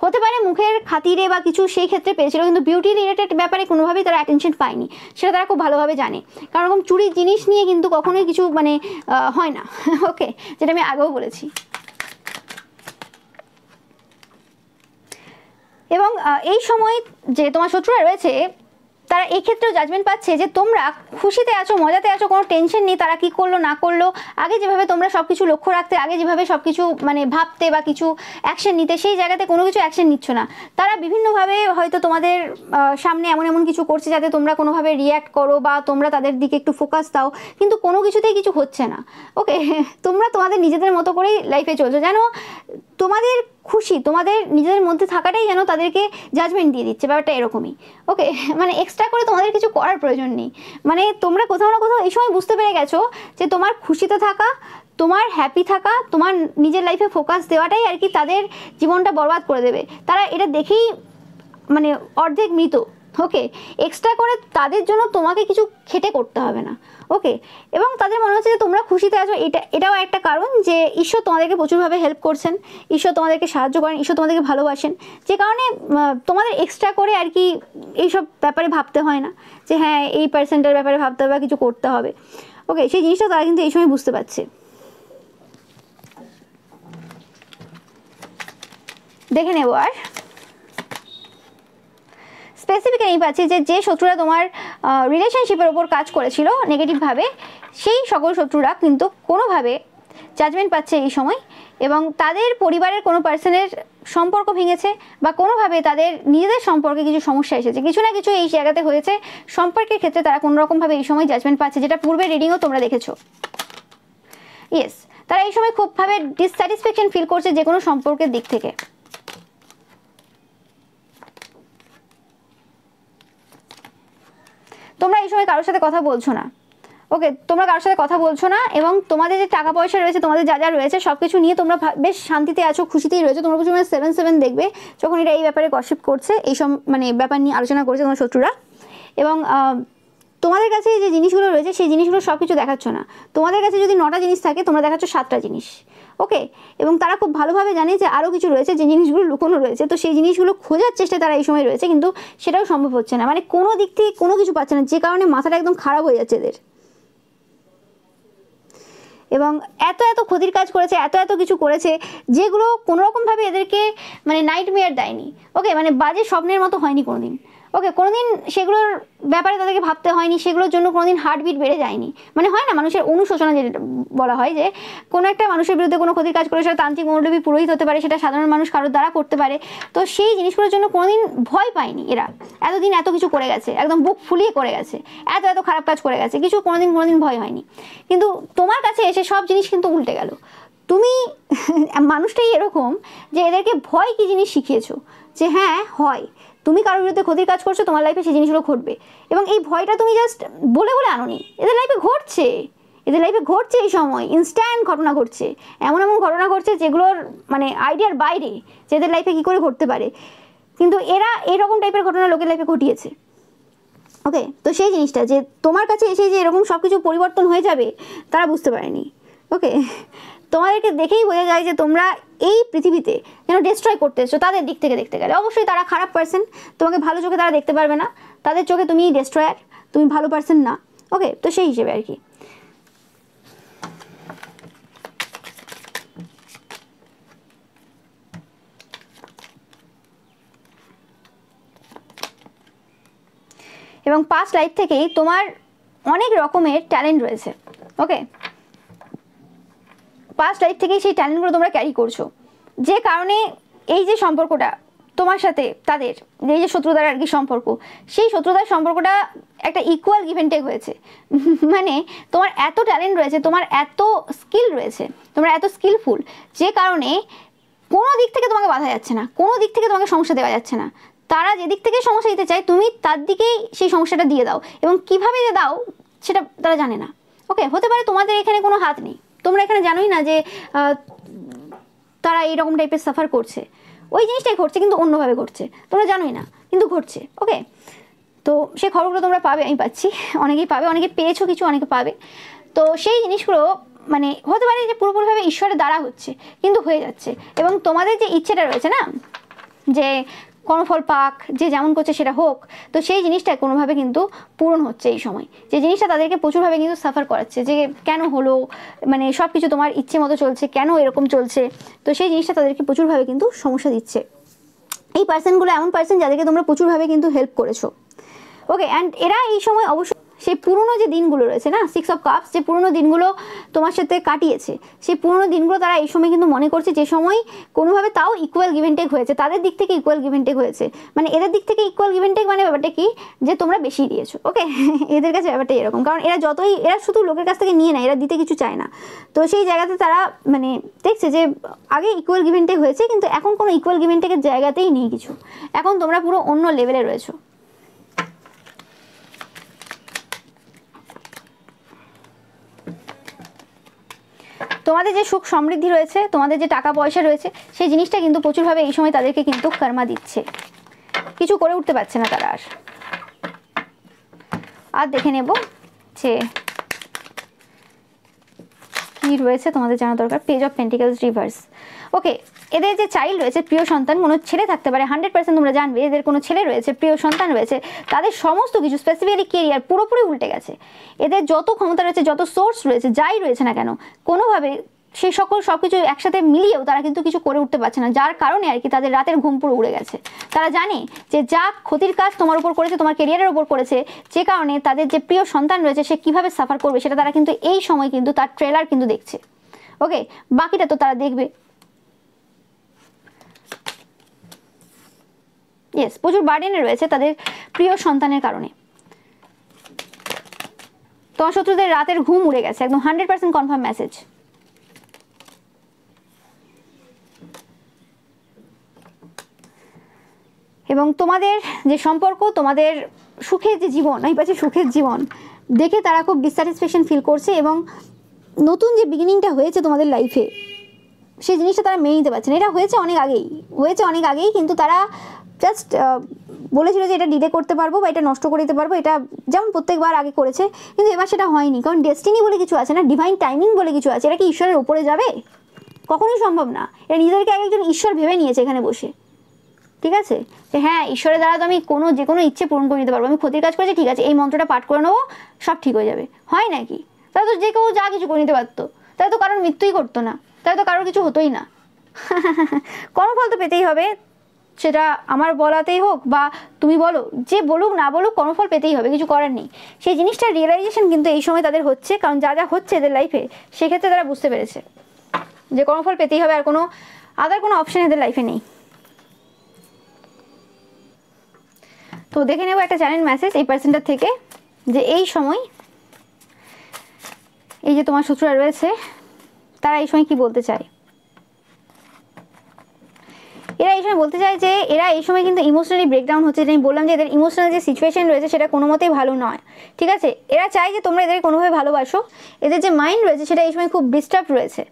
হতে পারে মুখের খাতিরে বা কিছু সেই ক্ষেত্রে পেয়েছিল, কিন্তু বিউটি রিলেটেড ব্যাপারে কোনোভাবেই তারা অ্যাটেনশন পায়নি, সেটা তারা খুব ভালোভাবে জানে। কারণ এরকম চুরির জিনিস নিয়ে কিন্তু কখনোই কিছু মানে হয় না। ওকে, যেটা আমি আগেও বলেছি। এবং এই সময় যে তোমার শত্রুরা রয়েছে তারা এই ক্ষেত্রেও জাজমেন্ট পাচ্ছে যে তোমরা খুশিতে আছো, মজাতে আছো, কোনো টেনশন নেই তারা কি করলো না করলো। আগে যেভাবে তোমরা সব কিছু লক্ষ্য রাখতে, আগে যেভাবে সব কিছু মানে ভাবতে বা কিছু অ্যাকশন নিতে, সেই জায়গাতে কোনো কিছু অ্যাকশন নিচ্ছ না। তারা বিভিন্নভাবে হয়তো তোমাদের সামনে এমন এমন কিছু করছে যাতে তোমরা কোনোভাবে রিয়্যাক্ট করো বা তোমরা তাদের দিকে একটু ফোকাস দাও, কিন্তু কোনো কিছুতেই কিছু হচ্ছে না। ওকে, তোমরা তোমাদের নিজেদের মতো করেই লাইফে চলছো, যেন তোমাদের খুশি তোমাদের নিজেদের মধ্যে থাকাটাই যেন তাদেরকে জাজমেন্ট দিয়ে দিচ্ছে, ব্যাপারটা এরকমই। ওকে, মানে এক্সট্রা করে তোমাদের কিছু করার প্রয়োজন নেই। মানে তোমরা কোথাও না কোথাও এই সময় বুঝতে পেরে গেছো যে তোমার খুশিতে থাকা, তোমার হ্যাপি থাকা, তোমার নিজের লাইফে ফোকাস দেওয়াটাই আর কি তাদের জীবনটা বরবাদ করে দেবে। তারা এটা দেখেই মানে অর্ধেক মৃত। ওকে, এক্সট্রা করে তাদের জন্য তোমাকে কিছু খেটে করতে হবে না। ওকে, এবং তাদের মনে হচ্ছে যে তোমরা খুশিতে আছো, এটাও একটা কারণ যে ঈশ্বর তোমাদেরকে প্রচুরভাবে হেল্প করছেন, ঈশ্বর তোমাদেরকে সাহায্য করেন, ঈশ্বর তোমাদেরকে ভালোবাসেন, যে কারণে তোমাদের এক্সট্রা করে আর কি এইসব ব্যাপারে ভাবতে হয় না যে হ্যাঁ এই পার্সেন্টের ব্যাপারে ভাবতে হবে বা কিছু করতে হবে। ওকে, সেই জিনিসটা তারা কিন্তু এই সময় বুঝতে পারছে। দেখে নেব আর স্পেসিফিক এই পাচ্ছি যে শত্রুরা তোমার রিলেশনশিপের ওপর কাজ করেছিল নেগেটিভভাবে, সেই সকল শত্রুরা কিন্তু কোনোভাবে জাজমেন্ট পাচ্ছে এই সময়, এবং তাদের পরিবারের কোনো পার্সনের সম্পর্ক ভেঙেছে বা কোনোভাবে তাদের নিজেদের সম্পর্কে কিছু সমস্যা এসেছে, কিছু না কিছু এই জায়গাতে হয়েছে সম্পর্কের ক্ষেত্রে। তারা কোনোরকমভাবে এই সময় জাজমেন্ট পাচ্ছে, যেটা পূর্বের রিডিংও তোমরা দেখেছো। ইয়েস, তারা এই সময় খুবভাবে ডিসস্যাটিসফ্যাকশন ফিল করছে যে কোনো সম্পর্কের দিক থেকে। তোমরা এই সময় কারোর সাথে কথা বলছো না। ওকে, তোমরা কারোর সাথে কথা বলছো না, এবং তোমাদের যে টাকা পয়সা রয়েছে, তোমাদের যা যা রয়েছে সব কিছু নিয়ে তোমরা বেশ শান্তিতে আছো, খুশিতেই রয়েছে। তোমরা প্রচুর 7-7 দেখবে যখন এটা এই ব্যাপারে গসিপ করছে, এই সব মানে ব্যাপার নিয়ে আলোচনা করছে তোমার শত্রুরা। এবং তোমাদের কাছে যে জিনিসগুলো রয়েছে সেই জিনিসগুলো সব কিছু দেখাচ্ছ না। তোমাদের কাছে যদি 9টা জিনিস থাকে, তোমরা দেখাচ্ছ 7টা জিনিস। ওকে, এবং তারা খুব ভালোভাবে জানে যে আরও কিছু রয়েছে, যে জিনিসগুলো লুকোনো রয়েছে, তো সেই জিনিসগুলো খোঁজার চেষ্টায় তারা এই সময় রয়েছে, কিন্তু সেটাও সম্ভব হচ্ছে না। মানে কোনো দিক থেকে কোনো কিছু পাচ্ছে না, যে কারণে মাথাটা একদম খারাপ হয়ে যাচ্ছে এদের। এবং এত এত ক্ষতির কাজ করেছে, এত এত কিছু করেছে যেগুলো কোনোরকমভাবে এদেরকে মানে নাইটমেয়ার দেয়নি। ওকে, মানে বাজে স্বপ্নের মতো হয়নি কোনোদিন। ওকে, কোনোদিন সেগুলোর ব্যাপারে তাদেরকে ভাবতে হয়নি, সেগুলোর জন্য কোনোদিন হার্টবিট বেড়ে যায়নি। মানে হয় না মানুষের অনুশোচনা, যেটা বলা হয় যে কোনো একটা মানুষের বিরুদ্ধে কোনো ক্ষতির কাজ করে, সেটা তান্ত্রিক, মৌলবী, পুরোহিত হতে পারে, সেটা সাধারণ মানুষ কারোর দ্বারা করতে পারে। তো সেই জিনিসগুলোর জন্য কোনোদিন ভয় পায়নি এরা। এতদিন এত কিছু করে গেছে, একদম বুক ফুলিয়ে করে গেছে, এত এত খারাপ কাজ করে গেছে, কিছু কোনোদিন ভয় হয়নি। কিন্তু তোমার কাছে এসে সব জিনিস কিন্তু উল্টে গেল। তুমি মানুষটাই এরকম যে এদেরকে ভয় কি জিনিস শিখিয়েছো, যে হ্যাঁ হয় তুমি কারোর বিরুদ্ধে ক্ষতির কাজ করছো, তোমার লাইফে সেই জিনিসগুলো ঘটবে। এবং এই ভয়টা তুমি জাস্ট বলে বলে আনোনি, এদের লাইফে ঘটছে, এদের লাইফে ঘটছে এই সময় ইনস্ট্যান্ট ঘটনা ঘটছে, এমন এমন ঘটনা ঘটছে যেগুলোর মানে আইডিয়ার বাইরে, যে এদের লাইফে কী করে ঘটতে পারে। কিন্তু এরা এরকম টাইপের ঘটনা লোকের লাইফে ঘটিয়েছে। ওকে, তো সেই জিনিসটা যে তোমার কাছে এসে যে এরকম সব কিছু পরিবর্তন হয়ে যাবে, তারা বুঝতে পারেনি। ওকে, তোমাদেরকে দেখেই বোঝা যায় যে তোমরা এই পৃথিবীতে যেন ডিস্ট্রয় করতে এসছো তাদের দিক থেকে দেখতে গেলে। অবশ্যই তারা খারাপ পার্সন, তোমাকে ভালো চোখে তারা দেখতে পারবে না, তাদের চোখে তুমি ডিস্ট্রয়ার, তুমি ভালো পার্সন না। ওকে, তো সেই হিসেবে আর কি। এবং পাস্ট লাইফ থেকেই তোমার অনেক রকমের ট্যালেন্ট রয়েছে। ওকে, পাস্ট লাইফ থেকেই সেই ট্যালেন্টগুলো তোমরা ক্যারি করছো, যে কারণে এই যে সম্পর্কটা তোমার সাথে তাদের, এই যে শত্রুতার আর কি সম্পর্ক, সেই শত্রুতার সম্পর্কটা একটা ইকুয়াল গিভ অ্যান্ড টেক হয়েছে। মানে তোমার এত ট্যালেন্ট রয়েছে, তোমার এত স্কিল রয়েছে, তোমরা এত স্কিলফুল, যে কারণে কোনো দিক থেকে তোমাকে বাধা যাচ্ছে না, কোনো দিক থেকে তোমাকে সমস্যা দেওয়া যাচ্ছে না। তারা যেদিক থেকে সমস্যা দিতে চায়, তুমি তার দিকেই সেই সমস্যাটা দিয়ে দাও, এবং কিভাবে যে দাও সেটা তারা জানে না। ওকে, হতে পারে তোমাদের এখানে কোনো হাত নেই, তোমরা এখানে জানোই না যে তারা এইরকম টাইপের সাফার করছে, ওই জিনিসটাই ঘটছে কিন্তু অন্যভাবে ঘটছে, তোমরা জানোই না কিন্তু ঘটছে। ওকে, তো সেই খবরগুলো তোমরা পাবে, আমি পাচ্ছি, অনেকেই পাবে, অনেকে পেয়েছো কিছু, অনেকে পাবে। তো সেই জিনিসগুলো মানে হতে পারে যে পুরোপুরিভাবে ঈশ্বরের দ্বারা হচ্ছে, কিন্তু হয়ে যাচ্ছে। এবং তোমাদের যে ইচ্ছেটা রয়েছে না, যে কর্মফল পাক, যে যেমন করছে সেটা হোক, তো সেই জিনিসটা কোনোভাবে কিন্তু পূরণ হচ্ছে এই সময়। যে জিনিসটা তাদেরকে প্রচুরভাবে কিন্তু সাফার করাচ্ছে, যে কেন হলো, মানে সব কিছু তোমার ইচ্ছে মতো চলছে, কেন এরকম চলছে, তো সেই জিনিসটা তাদেরকে প্রচুরভাবে কিন্তু সমস্যা দিচ্ছে। এই পার্সনগুলো এমন পার্সন যাদেরকে তোমরা প্রচুরভাবে কিন্তু হেল্প করেছো। ওকে, অ্যান্ড এরা এই সময় অবশ্যই সেই পুরনো যে দিনগুলো রয়েছে না, 6 অফ কাপস, যে পুরনো দিনগুলো তোমার সাথে কাটিয়েছে, সেই পুরনো দিনগুলো তারা এই সময় কিন্তু মনে করছে, যে সময় কোনোভাবে তাও ইকুয়াল গিভ অ্যান্ড টেক হয়েছে, তাদের দিক থেকে ইকুয়াল গিভ অ্যান্ড টেক হয়েছে, মানে এদের দিক থেকে ইকুয়াল গিভ অ্যান্ড টেক মানে ব্যাপারটা কি, যে তোমরা বেশি দিয়েছো। ওকে, এদের কাছে ব্যাপারটা এরকম, কারণ এরা শুধু লোকের কাছ থেকে নিয়ে নেয়, এরা দিতে কিছু চায় না। তো সেই জায়গাতে তারা মানে দেখছে যে আগে ইকুয়াল গিভ অ্যান্ড টেক হয়েছে, কিন্তু এখন কোনো ইকুয়াল গিভ অ্যান্ড টেকের জায়গাতেই নেই কিছু, এখন তোমরা পুরো অন্য লেভেলে রয়েছো। তোমাদের যে সুখ সমৃদ্ধি রয়েছে, তোমাদের যে টাকা পয়সা রয়েছে, সেই জিনিসটা কিন্তু প্রচুরভাবে এই সময় তাদেরকে কিন্তু কর্মা দিচ্ছে, কিছু করে উঠতে পারছে না তারা। আর দেখে নেব যে কি রয়েছে তোমাদের জানা দরকার। Page of pentacles reverse. Okay, এদের যে চাইল্ড রয়েছে, প্রিয় সন্তান, কোনো ছেলে থাকতে পারে, 100% তোমরা জানবে এদের কোনো ছেলে রয়েছে, প্রিয় সন্তান রয়েছে, তাদের সমস্ত কিছু স্পেসিফিক্যালি কেরিয়ার পুরোপুরি উল্টে গেছে। এদের যত ক্ষমতা রয়েছে, যত সোর্স রয়েছে, যাই রয়েছে না কেন, কোনোভাবে সেই সব কিছু একসাথে মিলিয়েও তারা কিন্তু কিছু করে উঠতে পারছে না, যার কারণে আর কি তাদের রাতের ঘুম পুরো উড়ে গেছে। তারা জানে যে যা ক্ষতির কাজ তোমার উপর করেছে, তোমার কেরিয়ারের উপর করেছে, যে কারণে তাদের যে প্রিয় সন্তান রয়েছে সে কীভাবে সাফার করবে সেটা তারা কিন্তু এই সময় কিন্তু তার ট্রেলার কিন্তু দেখছে। ওকে, বাকিটা তো তারা দেখবে। ইয়েস, প্রচুর বার্ডেনে রয়েছে তাদের প্রিয় সন্তানের কারণে। তোমার শত্রুদের রাতের ঘুম উড়ে গেছে, একদম 100% কনফার্ম মেসেজ। এবং তোমাদের যে সম্পর্ক, তোমাদের সুখের যে জীবন, এই পাশে সুখের জীবন দেখে তারা খুব ডিসস্যাটিসফ্যাকশন ফিল করছে, এবং নতুন যে বিগিনিংটা হয়েছে তোমাদের লাইফে, সেই জিনিসটা তারা মেনে নিতে পারছে না। এটা হয়েছে অনেক আগেই, কিন্তু তারা জাস্ট বলেছিল যে এটা ডিলে করতে পারবো বা এটা নষ্ট করে দিতে পারবো, এটা যেমন প্রত্যেকবার আগে করেছে, কিন্তু এবার সেটা হয়নি, কারণ ডেস্টিনি বলে কিছু আছে না, ডিভাইন টাইমিং বলে কিছু আছে। এটা কি ঈশ্বরের উপরে যাবে? কখনোই সম্ভব না। এরা নিজেদেরকে একজন ঈশ্বর ভেবে নিয়েছে এখানে বসে, ঠিক আছে, যে হ্যাঁ ঈশ্বরের দ্বারা তো আমি যে কোনো ইচ্ছে পূরণ করে নিতে পারবো, আমি ক্ষতির কাজ করেছি, ঠিক আছে এই মন্ত্রটা পাঠ করে নেবো, সব ঠিক হয়ে যাবে। হয় নাকি? তারা তো যে কেউ যা কিছু করে নিতে পারতো, তারা তো কারোর মৃত্যুই করতো না, তারা তো কারোর কিছু হতোই না। কর্মফল তো পেতেই হবে, সেটা আমার বলাতেই হোক বা তুমি বলো, যে বলুক না বলুক, কর্মফল পেতেই হবে, কিছু করার নেই। সেই জিনিসটার রিয়েলাইজেশন কিন্তু এই সময় তাদের হচ্ছে, কারণ যা যা হচ্ছে এদের লাইফে, সেক্ষেত্রে তারা বুঝতে পেরেছে যে কর্মফল পেতেই হবে, আর কোনো অপশন এদের লাইফে নেই। তো দেখে নেব একটা চ্যানেল মেসেজ এই পার্সনটার থেকে, যে এই সময় এই যে তোমার শত্রুরা রয়েছে, তারা এই সময় কি বলতে চায়। এরা এই সময় বলতে চায় যে এরা এই সময় কিন্তু ইমোশনালি ব্রেকডাউন হচ্ছে। আমি বললাম যে এদের ইমোশনাল যে সিচুয়েশন রয়েছে সেটা কোনো মতেই ভালো নয়, ঠিক আছে। এরা চায় যে তোমরা এদের কোনোভাবে ভালোবাসো, এদের যে মাইন্ড রয়েছে সেটা এই সময় খুব ডিস্টার্ব রয়েছে।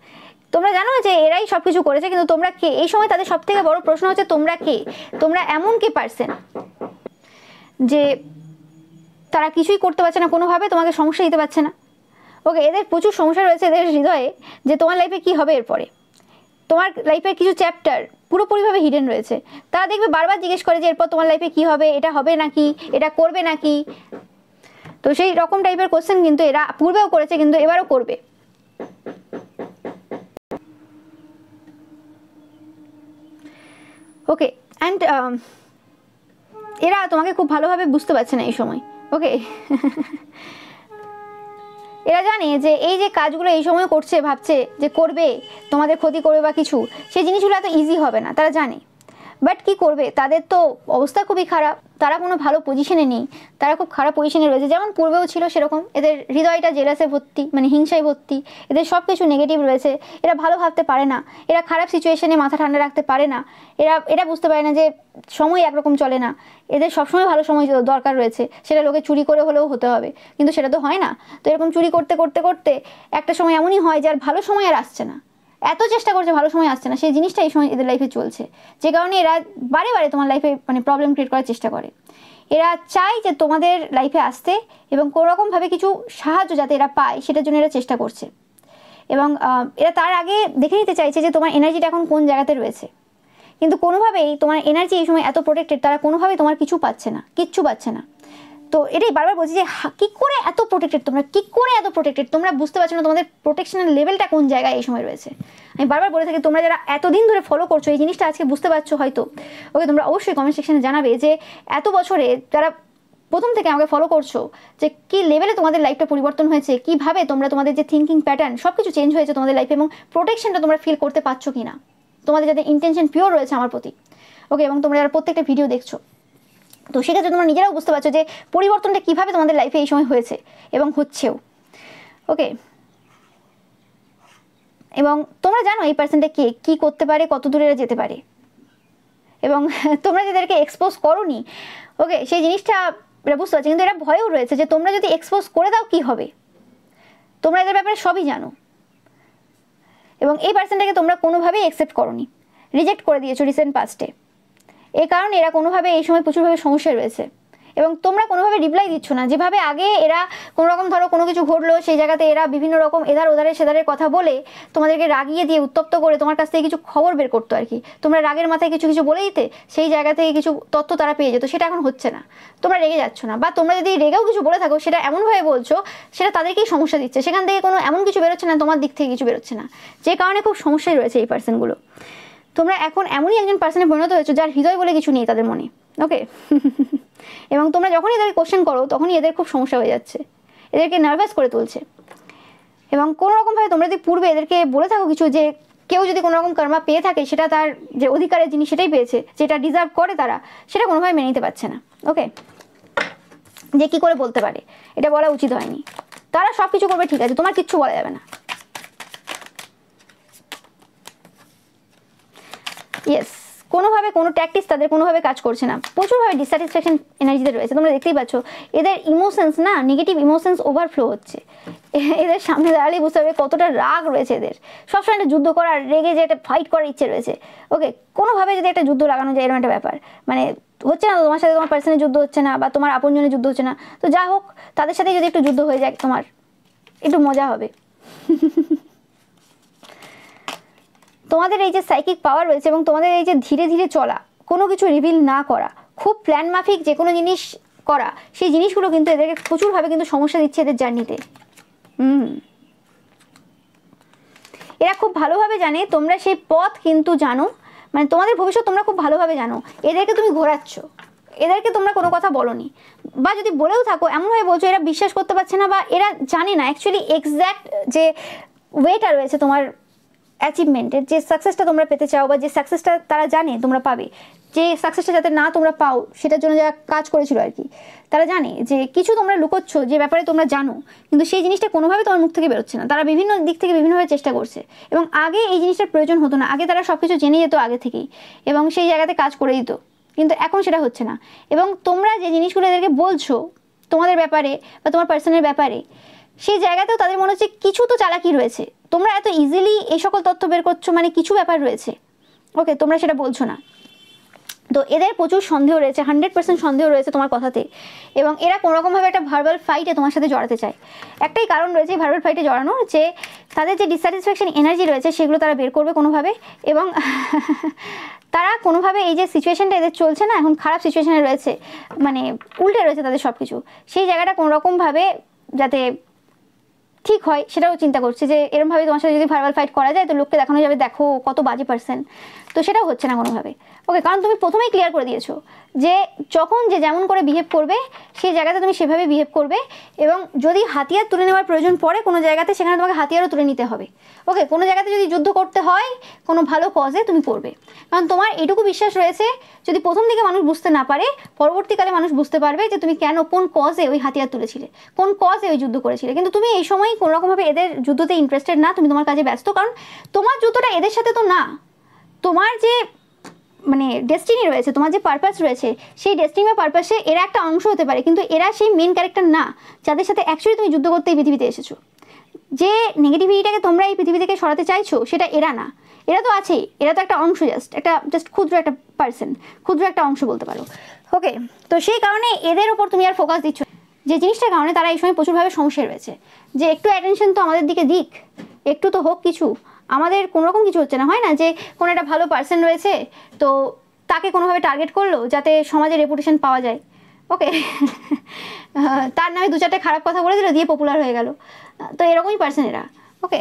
তোমরা জানো যে এরাই সব কিছু করেছে, কিন্তু তোমরা কে? এই সময় তাদের সব থেকে বড় প্রশ্ন হচ্ছে তোমরা কে? তোমরা এমন কে পারসন যে তারা কিছুই করতে পারছে না, কোনোভাবে তোমাকে সমস্যা দিতে পারছে না। ওকে, এদের প্রচুর সমস্যা রয়েছে এদের হৃদয়ে, যে তোমার লাইফে কি হবে এরপরে। তোমার লাইফের কিছু চ্যাপ্টার পুরোপুরিভাবে হিডেন রয়েছে। তারা দেখবে বারবার জিজ্ঞেস করে যে এরপর তোমার লাইফে কি হবে, এটা হবে নাকি, এটা করবে নাকি। তো সেই রকম টাইপের কোশ্চেন কিন্তু এরা পূর্বেও করেছে, কিন্তু এবারও করবে। ওকে, অ্যান্ড এরা তোমাকে খুব ভালোভাবে বুঝতে পারছে না এই সময়। ওকে, এরা জানে যে এই যে কাজগুলো এই সময় করছে, ভাবছে যে করবে, তোমাদের ক্ষতি করবে বা কিছু, সেই জিনিসগুলো এত ইজি হবে না, তারা জানে। বাট কি করবে, তাদের তো অবস্থা খুবই খারাপ, তারা কোনো ভালো পজিশনে নেই, তারা খুব খারাপ পজিশনে রয়েছে, যেমন পূর্বেও ছিল সেরকম। এদের হৃদয়টা জেলাসে ভর্তি, মানে হিংসায় ভর্তি, এদের সব কিছু নেগেটিভ রয়েছে। এরা ভালো ভাবতে পারে না, এরা খারাপ সিচুয়েশনে মাথা ঠান্ডা রাখতে পারে না, এটা বুঝতে পারে না যে সময় একরকম চলে না, এদের সবসময় ভালো সময় দরকার রয়েছে, সেটা লোকে চুরি করে হলেও হতে হবে, কিন্তু সেটা তো হয় না। তো এরকম চুরি করতে করতে করতে একটা সময় এমনই হয় যে আর ভালো সময় আর আসছে না, এত চেষ্টা করছে ভালো সময় আসছে না, সেই জিনিসটা এই সময় এদের লাইফে চলছে, যে কারণে এরা বারে বারে তোমার লাইফে মানে প্রবলেম ক্রিয়েট করার চেষ্টা করে। এরা চায় যে তোমাদের লাইফে আসতে এবং কোনোরকমভাবে কিছু সাহায্য যাতে এরা পায়, সেটার জন্য এরা চেষ্টা করছে। এবং এরা তার আগে দেখে নিতে চাইছে যে তোমার এনার্জিটা এখন কোন জায়গাতে রয়েছে, কিন্তু কোনোভাবেই তোমার এনার্জি এই সময় এত প্রোটেক্টেড, তারা কোনোভাবেই তোমার কিচ্ছু পাচ্ছে না। তো এটাই বারবার বলছি যে কি করে এত প্রোটেক্টেড তোমরা বুঝতে পারছো না তোমাদের প্রোটেকশনের লেভেলটা কোন জায়গায় এই সময় রয়েছে। আমি বারবার বলে থাকি, তোমরা যারা এতদিন ধরে ফলো করছো এই জিনিসটা আজকে বুঝতে পারছো হয়তো। ওকে, তোমরা অবশ্যই কমেন্ট সেকশনে জানাবে যে এত বছরে যারা প্রথম থেকে আমাকে ফলো করছো, যে কি লেভেলে তোমাদের লাইফটা পরিবর্তন হয়েছে, কিভাবে তোমরা তোমাদের যে থিঙ্কিং প্যাটার্ন সব কিছু চেঞ্জ হয়েছে তোমাদের লাইফে, এবং প্রোটেকশনটা তোমরা ফিল করতে পারছো কি না, তোমাদের যাদের ইন্টেনশন পিওর রয়েছে আমার প্রতি। ওকে, এবং তোমরা যারা প্রত্যেকটা ভিডিও দেখছো, তো সেক্ষেত্রে তোমরা নিজেরাও বুঝতে পারছো যে পরিবর্তনটা কীভাবে তোমাদের লাইফে এই সময় হয়েছে এবং হচ্ছেও। ওকে, এবং তোমরা জানো এই পার্সনটা কে, কী করতে পারে, কত দূরে এরা যেতে পারে, এবং তোমরা যাদেরকে এক্সপোজ করোনি, ওকে, সেই জিনিসটা এরা বুঝতে পারছে, কিন্তু এরা ভয়ও রয়েছে যে তোমরা যদি এক্সপোজ করে দাও কী হবে। তোমরা এদের ব্যাপারে সবই জানো, এবং এই পার্সনটাকে তোমরা কোনোভাবেই অ্যাকসেপ্ট করোনি, রিজেক্ট করে দিয়েছো রিসেন্ট পাস্টে। এই কারণে এরা কোনোভাবে এই সময় প্রচুরভাবে সমস্যায় রয়েছে, এবং তোমরা কোনোভাবে রিপ্লাই দিচ্ছ না। যেভাবে আগে এরা কোনো রকম ধরো কোনো কিছু ঘটলো, সেই জায়গাতে এরা বিভিন্ন রকম এধার ওধারে সেধারের কথা বলে তোমাদেরকে রাগিয়ে দিয়ে উত্তপ্ত করে তোমার কাছ থেকে কিছু খবর বের করতো আর কি, তোমরা রাগের মাথায় কিছু কিছু বলে দিতে, সেই জায়গা থেকে কিছু তথ্য তারা পেয়ে যেত। সেটা এখন হচ্ছে না, তোমরা রেগে যাচ্ছ না, বা তোমরা যদি রেগেও কিছু বলে থাকো সেটা এমনভাবে বলছো সেটা তাদেরকেই সমস্যা দিচ্ছে, সেখান থেকে কোনো এমন কিছু বেরোচ্ছে না, তোমার দিক থেকে কিছু বেরোচ্ছে না, যে কারণে খুব সমস্যায় রয়েছে এই পার্সনগুলো। তোমরা এখন এমনই একজন পার্সনে পরিণত হয়েছো যার হৃদয় বলে কিছু নেই তাদের মনে। ওকে, এবং তোমরা যখনই এদেরকে কোশ্চেন করো তখনই এদের খুব সমস্যা হয়ে যাচ্ছে, এদেরকে নার্ভাস করে তুলছে। এবং কোনো রকমভাবে তোমরা যদি পূর্বে এদেরকে বলে থাকো কিছু, যে কেউ যদি কোনো রকম কর্মা পেয়ে থাকে সেটা তার যে অধিকারের জিনিস সেটাই পেয়েছে, যেটা ডিজার্ভ করে তারা, সেটা কোনোভাবে মেনে নিতে পারছে না। ওকে, যে কি করে বলতে পারে, এটা বলা উচিত হয়নি, তারা সব কিছু করবে ঠিক আছে, তোমার কিচ্ছু বলা যাবে না। ইয়েস, কোনোভাবে কোনো ট্যাকটিক্স তাদের কোনোভাবে কাজ করছে না, প্রচুরভাবে ডিসস্যাটিসফ্যাকশন এনার্জিতে রয়েছে। তোমরা দেখতেই পাচ্ছ এদের ইমোশনস না, নেগেটিভ ইমোশনস ওভারফ্লো হচ্ছে। এদের সামনে দাঁড়ালেই বুঝতে হবে কতটা রাগ রয়েছে এদের, সবসময় একটা যুদ্ধ করার, রেগে যে একটা ফাইট করার ইচ্ছে রয়েছে। ওকে, কোনোভাবে যদি একটা যুদ্ধ লাগানো যায় এরকম একটা ব্যাপার, মানে হচ্ছে না তোমার সাথে, তোমার পার্সনের যুদ্ধ হচ্ছে না, বা তোমার আপনজনের যুদ্ধ হচ্ছে না, তো যা হোক তাদের সাথে যদি একটু যুদ্ধ হয়ে যায় তোমার একটু মজা হবে। তোমাদের এই যে সাইকিক পাওয়ার রয়েছে, এবং তোমাদের এই যে ধীরে ধীরে চলা, কোনো কিছু রিভিল না করা, খুব প্ল্যান মাফিক যে কোনো জিনিস করা, সেই জিনিসগুলো কিন্তু এদেরকে প্রচুরভাবে কিন্তু সমস্যা দিচ্ছে এদের জার্নিতে। এরা খুব ভালোভাবে জানে তোমরা সেই পথ কিন্তু জানো, মানে তোমাদের ভবিষ্যৎ তোমরা খুব ভালোভাবে জানো। এদেরকে তুমি ঘোরাচ্ছ, এদেরকে তোমরা কোনো কথা বলোনি, বা যদি বলেও থাকো এমনভাবে বলছো এরা বিশ্বাস করতে পারছে না, বা এরা জানে না অ্যাকচুয়ালি এক্স্যাক্ট যে ওয়েটা রয়েছে তোমার অ্যাচিভমেন্টের, যে সাকসেসটা তোমরা পেতে চাও, বা যে সাকসেসটা তারা জানে তোমরা পাবে, যে সাকসেসটা যাতে না তোমরা পাও সেটার জন্য যারা কাজ করেছিল আর কি, তারা জানে যে কিছু তোমরা লুকোচ্ছ যে ব্যাপারে তোমরা জানো, কিন্তু সেই জিনিসটা কোনোভাবে তোমার মুখ থেকে বেরোচ্ছে না। তারা বিভিন্ন দিক থেকে বিভিন্নভাবে চেষ্টা করছে, এবং আগে এই জিনিসটার প্রয়োজন হতো না, আগে তারা সব কিছু জেনে যেত আগে থেকেই, এবং সেই জায়গাতে কাজ করে দিত, কিন্তু এখন সেটা হচ্ছে না। এবং তোমরা যে জিনিসগুলো এদেরকে বলছো তোমাদের ব্যাপারে বা তোমার পার্সনের ব্যাপারে, সেই জায়গাতেও তাদের মনে হচ্ছে কিছু তো চালাকি রয়েছে, তোমরা এত ইজিলি এই সকল তথ্য বের করছো, মানে কিছু ব্যাপার রয়েছে। ওকে, তোমরা সেটা বলছো না, তো এদের প্রচুর সন্দেহ রয়েছে, 100% সন্দেহ রয়েছে তোমার কথাতে, এবং এরা কোনোরকমভাবে একটা ভার্বাল ফাইটে তোমার সাথে জড়াতে চায়। একটাই কারণ রয়েছে ভার্বাল ফাইটে জড়ানোর, যে তাদের যে ডিসস্যাটিসফ্যাকশন এনার্জি রয়েছে সেগুলো তারা বের করবে কোনোভাবে, এবং তারা কোনোভাবে এই যে সিচুয়েশনটা এদের চলছে না, এখন খারাপ সিচুয়েশনে রয়েছে, মানে উল্টে রয়েছে তাদের সব কিছু, সেই জায়গাটা কোনোরকমভাবে যাতে ঠিক হয় সেটাও চিন্তা করছে, যে এরমভাবে তোমার সাথে যদি ভার্বাল ফাইট করা যায় তো লোককে দেখানো যাবে দেখো কত বাজে পার্সন, তো সেটাও হচ্ছে না কোনোভাবে। ওকে, কারণ তুমি প্রথমেই ক্লিয়ার করে দিয়েছো যে যখন যে যেমন করে বিহেভ করবে সেই জায়গাতে তুমি সেভাবে বিহেভ করবে, এবং যদি হাতিয়ার তুলে নেওয়ার প্রয়োজন পড়ে কোনো জায়গাতে, সেখানে তোমাকে হাতিয়ারও তুলে নিতে হবে। ওকে, কোনো জায়গাতে যদি যুদ্ধ করতে হয় কোনো ভালো কজে তুমি করবে, কারণ তোমার এটুকু বিশ্বাস রয়েছে যদি প্রথম দিকে মানুষ বুঝতে না পারে, পরবর্তীকালে মানুষ বুঝতে পারবে যে তুমি কেন, কোন কজে ওই হাতিয়ার তুলেছিলে, কোন কজে ওই যুদ্ধ করেছিলে। কিন্তু তুমি এই সময় কোনোরকমভাবে এদের যুদ্ধতে ইন্টারেস্টেড না, তুমি তোমার কাজে ব্যস্ত, কারণ তোমার যুদ্ধটা এদের সাথে তো না, তোমার যে মানে ডেস্টিনি রয়েছে, তোমার যে পারপাস রয়েছে, সেই ডেস্টিনি বা পারপাসে এরা একটা অংশ হতে পারে, কিন্তু এরা সেই মেন ক্যারেক্টার না যাদের সাথে অ্যাকচুয়ালি তুমি যুদ্ধ করতে এই পৃথিবীতে এসেছো। যে নেগেটিভিটিটাকে তোমরা এই পৃথিবী থেকে সরাতে চাইছো সেটা এরা না, এরা তো আছেই, এরা তো একটা অংশ, জাস্ট ক্ষুদ্র একটা পার্সন, ক্ষুদ্র একটা অংশ বলতে পারো। ওকে, তো সেই কারণে এদের ওপর তুমি আর ফোকাস দিচ্ছ, যে জিনিসটার কারণে তারা এই সময় প্রচুরভাবে সমস্যায় রয়েছে, যে একটু অ্যাটেনশন তো আমাদের দিকে দিক, একটু তো হোক কিছু, আমাদের কোনোরকম কিছু হচ্ছে না। হয় না যে কোনো একটা ভালো পার্সন রয়েছে তো তাকে কোনোভাবে টার্গেট করলো যাতে সমাজে রেপুটেশন পাওয়া যায়। ওকে, তার নামে দু চারটে খারাপ কথা বলে দিল, দিয়ে পপুলার হয়ে গেল, তো এরকমই পার্সন এরা। ওকে,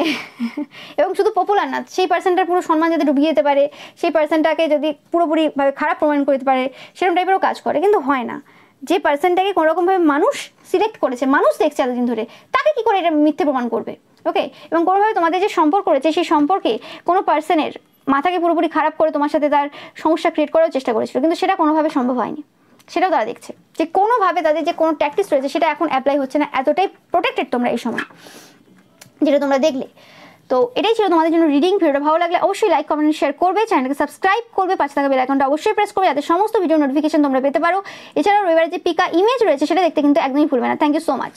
এবং শুধু পপুলার না, সেই পার্সনটার পুরো সম্মান যাতে ডুবিয়ে যেতে পারে, সেই পার্সনটাকে যদি পুরোপুরিভাবে খারাপ প্রমাণ করে দিতে পারে, সেরকম টাইপেরও কাজ করে, কিন্তু হয় না। যে পার্সনটাকে কোনোরকমভাবে মানুষ সিলেক্ট করেছে, মানুষ দেখছে এতদিন ধরে, তাকে কি করে এটা মিথ্যে প্রমাণ করবে? ওকে, এবং কোনোভাবে তোমাদের যে সম্পর্ক রয়েছে সেই সম্পর্কে কোনো পার্সনের মাথাকে পুরোপুরি খারাপ করে তোমার সাথে তার সমস্যা ক্রিয়েট করার চেষ্টা করেছিল, কিন্তু সেটা কোনোভাবে সম্ভব হয়নি। সেটাও তারা দেখছে যে কোনোভাবে তাদের যে কোনো ট্যাকটিক্স রয়েছে সেটা এখন অ্যাপ্লাই হচ্ছে না, এতটাই প্রোটেক্টেড তোমরা এই সময়, যেটা তোমরা দেখলে। তো এটাই ছিল তোমাদের জন্য রিডিং। ভিডিওটা ভালো লাগলে অবশ্যই লাইক, কমেন্ট, শেয়ার করবে, চ্যানেলকে সাবস্ক্রাইব করবে, পাশে থাকা বেল আইকনটা অবশ্যই প্রেস করবে যাতে সমস্ত ভিডিও নোটিফিকেশন তোমরা পেতে পারো। এছাড়াও রবিবারের যে পিকা ইমেজ রয়েছে সেটা দেখতে কিন্তু একদমই ভুলবে না। Thank you so much.